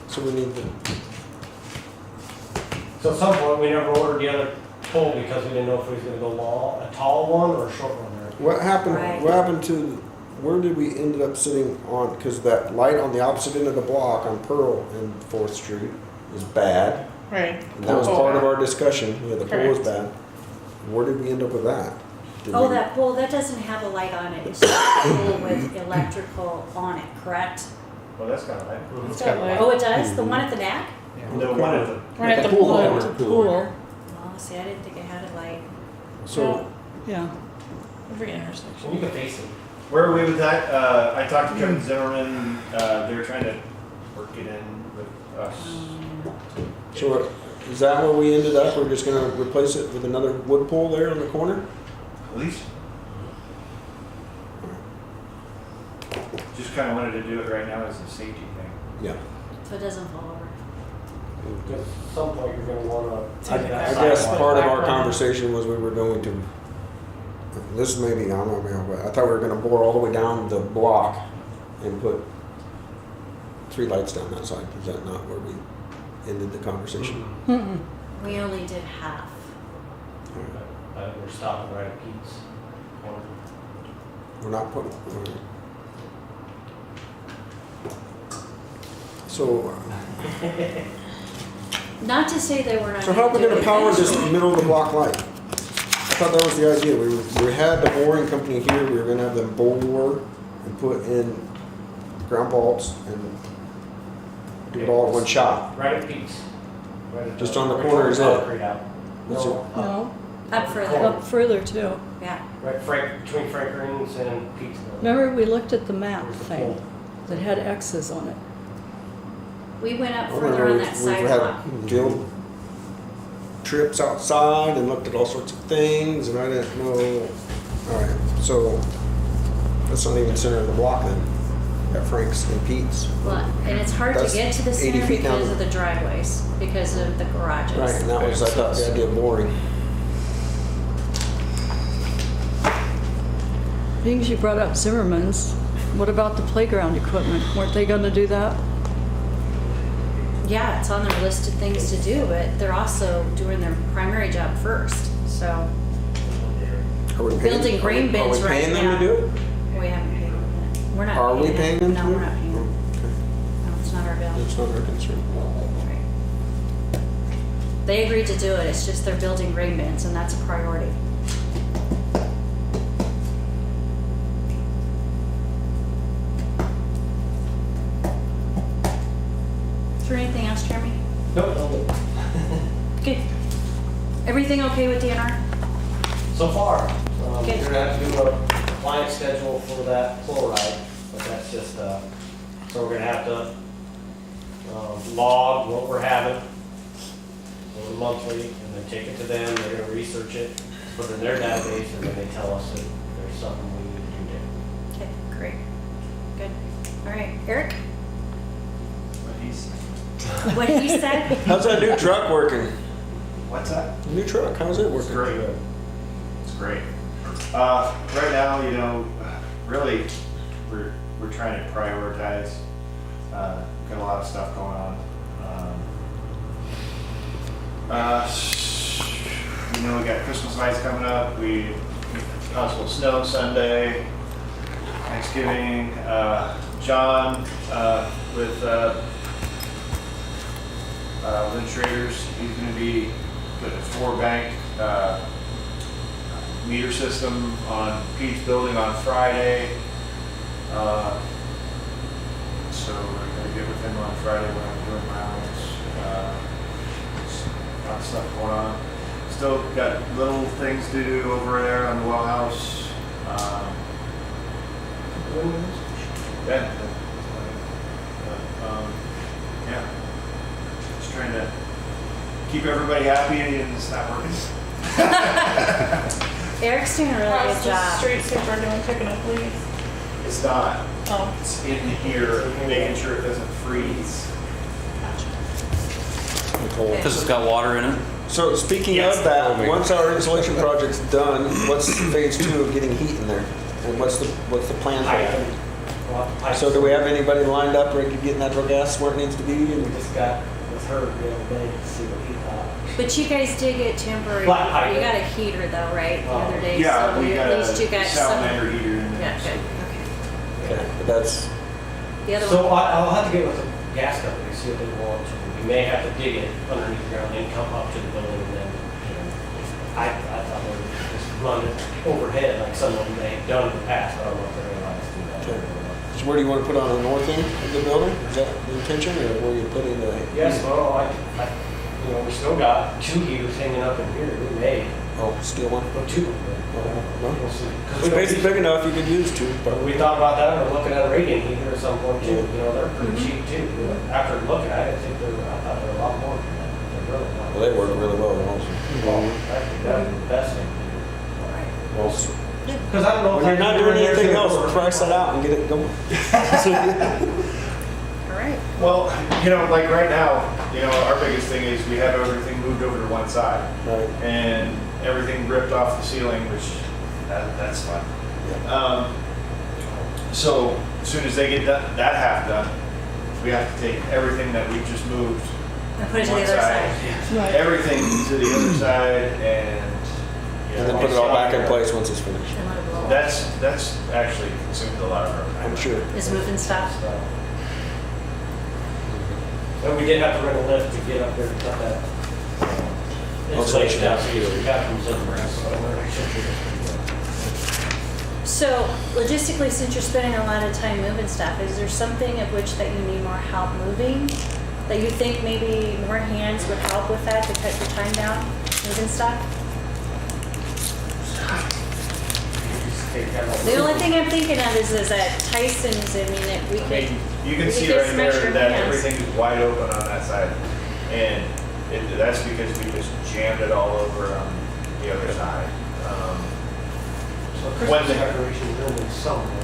So we need the, So at some point, we never ordered the other pole because we didn't know if it was gonna go long, a tall one or a short one. what happened, Right. what happened to, where did we ended up sitting on, because that light on the opposite end of the block on Pearl and 4th Street is bad. Right. And that was part of Oh, our discussion, yeah, the pole was Correct. bad. Where did we end up with that? Did Oh, we- that pole, that doesn't have a light on it. It's just a pole with electrical on it, correct? well, that's kind of like. It's got light. Oh, it does? The one at the NAC? The one at the. Right at the pool. pool. Pool. Oh, see, I didn't think it had a light. So, Yeah. Every And intersection. you can face it. Where are we with that? I talked to Kevin Zimmerman, they're trying to work it in with us. so is that where we ended up? We're just gonna replace it with another wood pole there on the corner? At least. Just kind of wanted to do it right now as a safety thing. Yeah. So it doesn't fall over. Because at some point, you're gonna wanna. I guess part of our conversation was we were going to, this is maybe, I don't know, but I thought we were gonna bore all the way down the block and put 3 lights down that side. Is that not where we ended the conversation? We only did half. We're stopping right at Pete's. We're not putting, so, Not to say they were not. so how are we do gonna it power this eventually. middle of the block light? I thought that was the idea. We had the boring company here, we were gonna have them bore and put in ground bolts and do it all in one shot. Right at Pete's. Right at Just on the right corner, where is it? concrete out. That's No, it. No, Up further. up further too. Yeah. Right between Frank Green's and Pete's. Remember, we looked at the map thing that had X's on it. We went up I further remember on that we've sidewalk. had field trips outside and looked at all sorts of things, and I didn't know. All right, so that's not even center of the block then. At Frank's and Pete's. Well, and it's hard to That's get to the 80 center feet down. because of the driveways, because of the garages. Right, and that was, I thought, the idea of boring. Things you brought up Zimmerman's. What about the playground equipment? Weren't they gonna do that? Yeah, it's on their list of things to do, but they're also doing their primary job first, so. Are we paying- Building grain are bins we right paying now. them to do it? We haven't paid them yet. We're not. Are we paying them to No, do we're it? not paying them. No, it's not our bill. That's not our concern. Right. They agreed to do it, it's just they're building grain bins, and that's a priority. Is there anything else, Jeremy? No. Good. Everything okay with DNR? So far, we're Good. gonna have to do a compliance schedule for that chloride, but that's just, so we're gonna have to, log what we're having monthly, and then take it to them, they're gonna research it, put it in their database, and then they tell us that there's something we need to do there. Okay, great. Good. All right, Eric? What he said? How's that new truck working? What's that? New truck, how's it It's working? great. It's great. Right now, you know, really, we're trying to prioritize. Got a lot of stuff going on. You know, we got Christmas lights coming up. We possible snow Sunday, Thanksgiving. John with Lynn Schrader's, he's going to be putting a 4-bank meter system on Pete's building on Friday. So we're going to get with him on Friday when I'm doing rounds. A lot of stuff going on. Still got little things to do over there on the well house. Yeah. Yeah. Just trying to keep everybody happy and it's not working. Eric's doing a really How's good the job. street sweeper doing picking up leaves? It's not. Oh. It's in here, making sure it doesn't freeze. Because it's got water in it. So speaking of that, once our insulation project's done, what's phase 2 of getting heat in there? And what's the plan for that? So do we have anybody lined up ready to get natural gas where it needs to be? And We just got with her the other day to see what he thought. But you guys did get temporary, Flat pipe. you got a heater though, right, the other day? Yeah, So we got at least you a got some. salamander heater in there. Yeah, good, okay. Okay, but that's, The other So one, I'll have to get with the gas company, see what they want to. We may have to dig it underneath the ground, then come up to the building and then, I thought they would just run it overhead like some of them they have done in the past, but I don't know if they're gonna let us do that. so where do you want to put on the north end of the building? Is that the intention or where you putting the? Yes, well, we still got 2 heaters hanging up in here, we may Oh, steel one? put 2 of them. Well, We'll see. 'Cause It's we don't basically use- big enough, you could use 2. But we thought about that, or looking at a radiant heater at some point too, they're pretty cheap too. After looking at it, I thought they were a lot more than that. They're really not. Well, they work really well also. Well, that'd be the best thing. Well, Because I don't know. if when you're that not heater doing in there's anything gonna else, work. price that out and get it going. all right. Well, you know, like right now, you know, our biggest thing is we have everything moved over to one side. Right. And everything ripped off the ceiling, which that's fun. So as soon as they get that half done, we have to take everything that we just moved And put it to the one other side. Right. everything to the other side, and you And know, then put it all back in place once it's finished. And let it blow. That's actually consumed a lot of our time. I'm sure. Is moving stuff. And we did have to rent a lift to get up there and cut that. Insulation out, so we got from Zimmerman, so we're actually. So logistically, since you're spending a lot of time moving stuff, is there something of which that you need more help moving? That you think maybe more hands would help with that to cut your time down, moving stuff? The only thing I'm thinking of is that Tyson's, I mean, that we I could. mean, you can we see could get right some there extra that hands. everything is wide open on that side. And that's because we just jammed it all over on the other side. So When Christmas the- decorations building somewhere.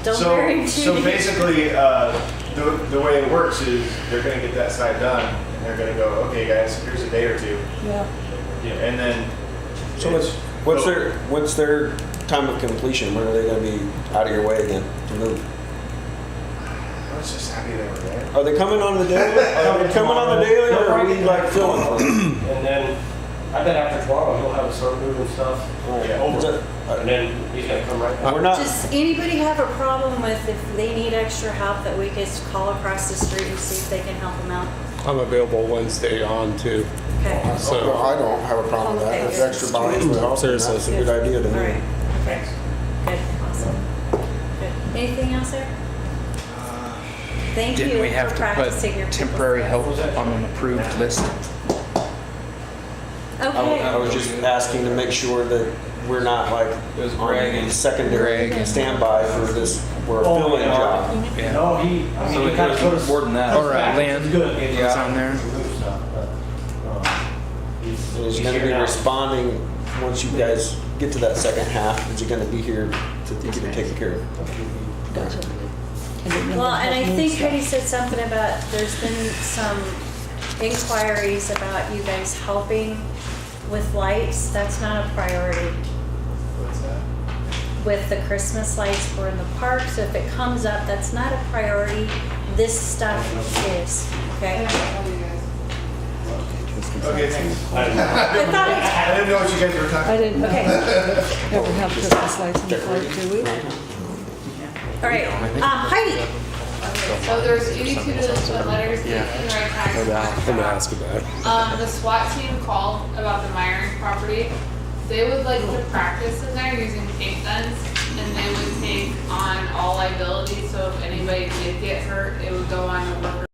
Don't bury him too So deep. basically, the way it works is they're gonna get that side done and they're gonna go, okay guys, here's a day or two. Yeah. And then So it's What's their time of completion? When are they gonna be out of your way again to move? I was just happy they were there. Are they coming on the daily? Are they coming on the daily, or are we like filling for them? And then, I bet after tomorrow, he'll have to start moving stuff over. And then he's gonna come right back. We're not. Does anybody have a problem with if they need extra help that we just call across the street and see if they can help them out? I'm available Wednesday on too. Okay. So I don't have a problem with that. Okay, If good. extra bodies would help, then that's a good idea to All me. right. Okay. Good. Awesome. Good. Anything else there? Thank you Didn't we have for to practicing your put temporary help on an approved list? Okay. I was just asking to make sure that we're not like was on Greg a and- secondary Greg and- standby for this, we're a Oh, filling yeah. job. Yeah. No, he, I mean, So he it kind of goes put us. more than that. All right, Lynn Good. was on there. Move stuff, but, So he's gonna be figuring out. responding once you guys get to that second half. Is he gonna be here to get it taken care of? Gotcha. I didn't know Well, how and I to move think stuff. Heidi said something about, there's been some inquiries about you guys helping with lights. That's not a priority. What's that? With the Christmas lights for in the park, so if it comes up, that's not a priority. This stuff is, okay? Okay, thanks. I thought I didn't know what you guys were talking I didn't Okay. ever have Christmas lights in the park, do we? All right, Heidi. So there's 82 delinquent letters in the right tax. I'm gonna ask about it. The SWAT team called about the Myron property. They would like to practice in there using paint guns, and they would take on all liability, so if anybody did get hurt, it would go on the worker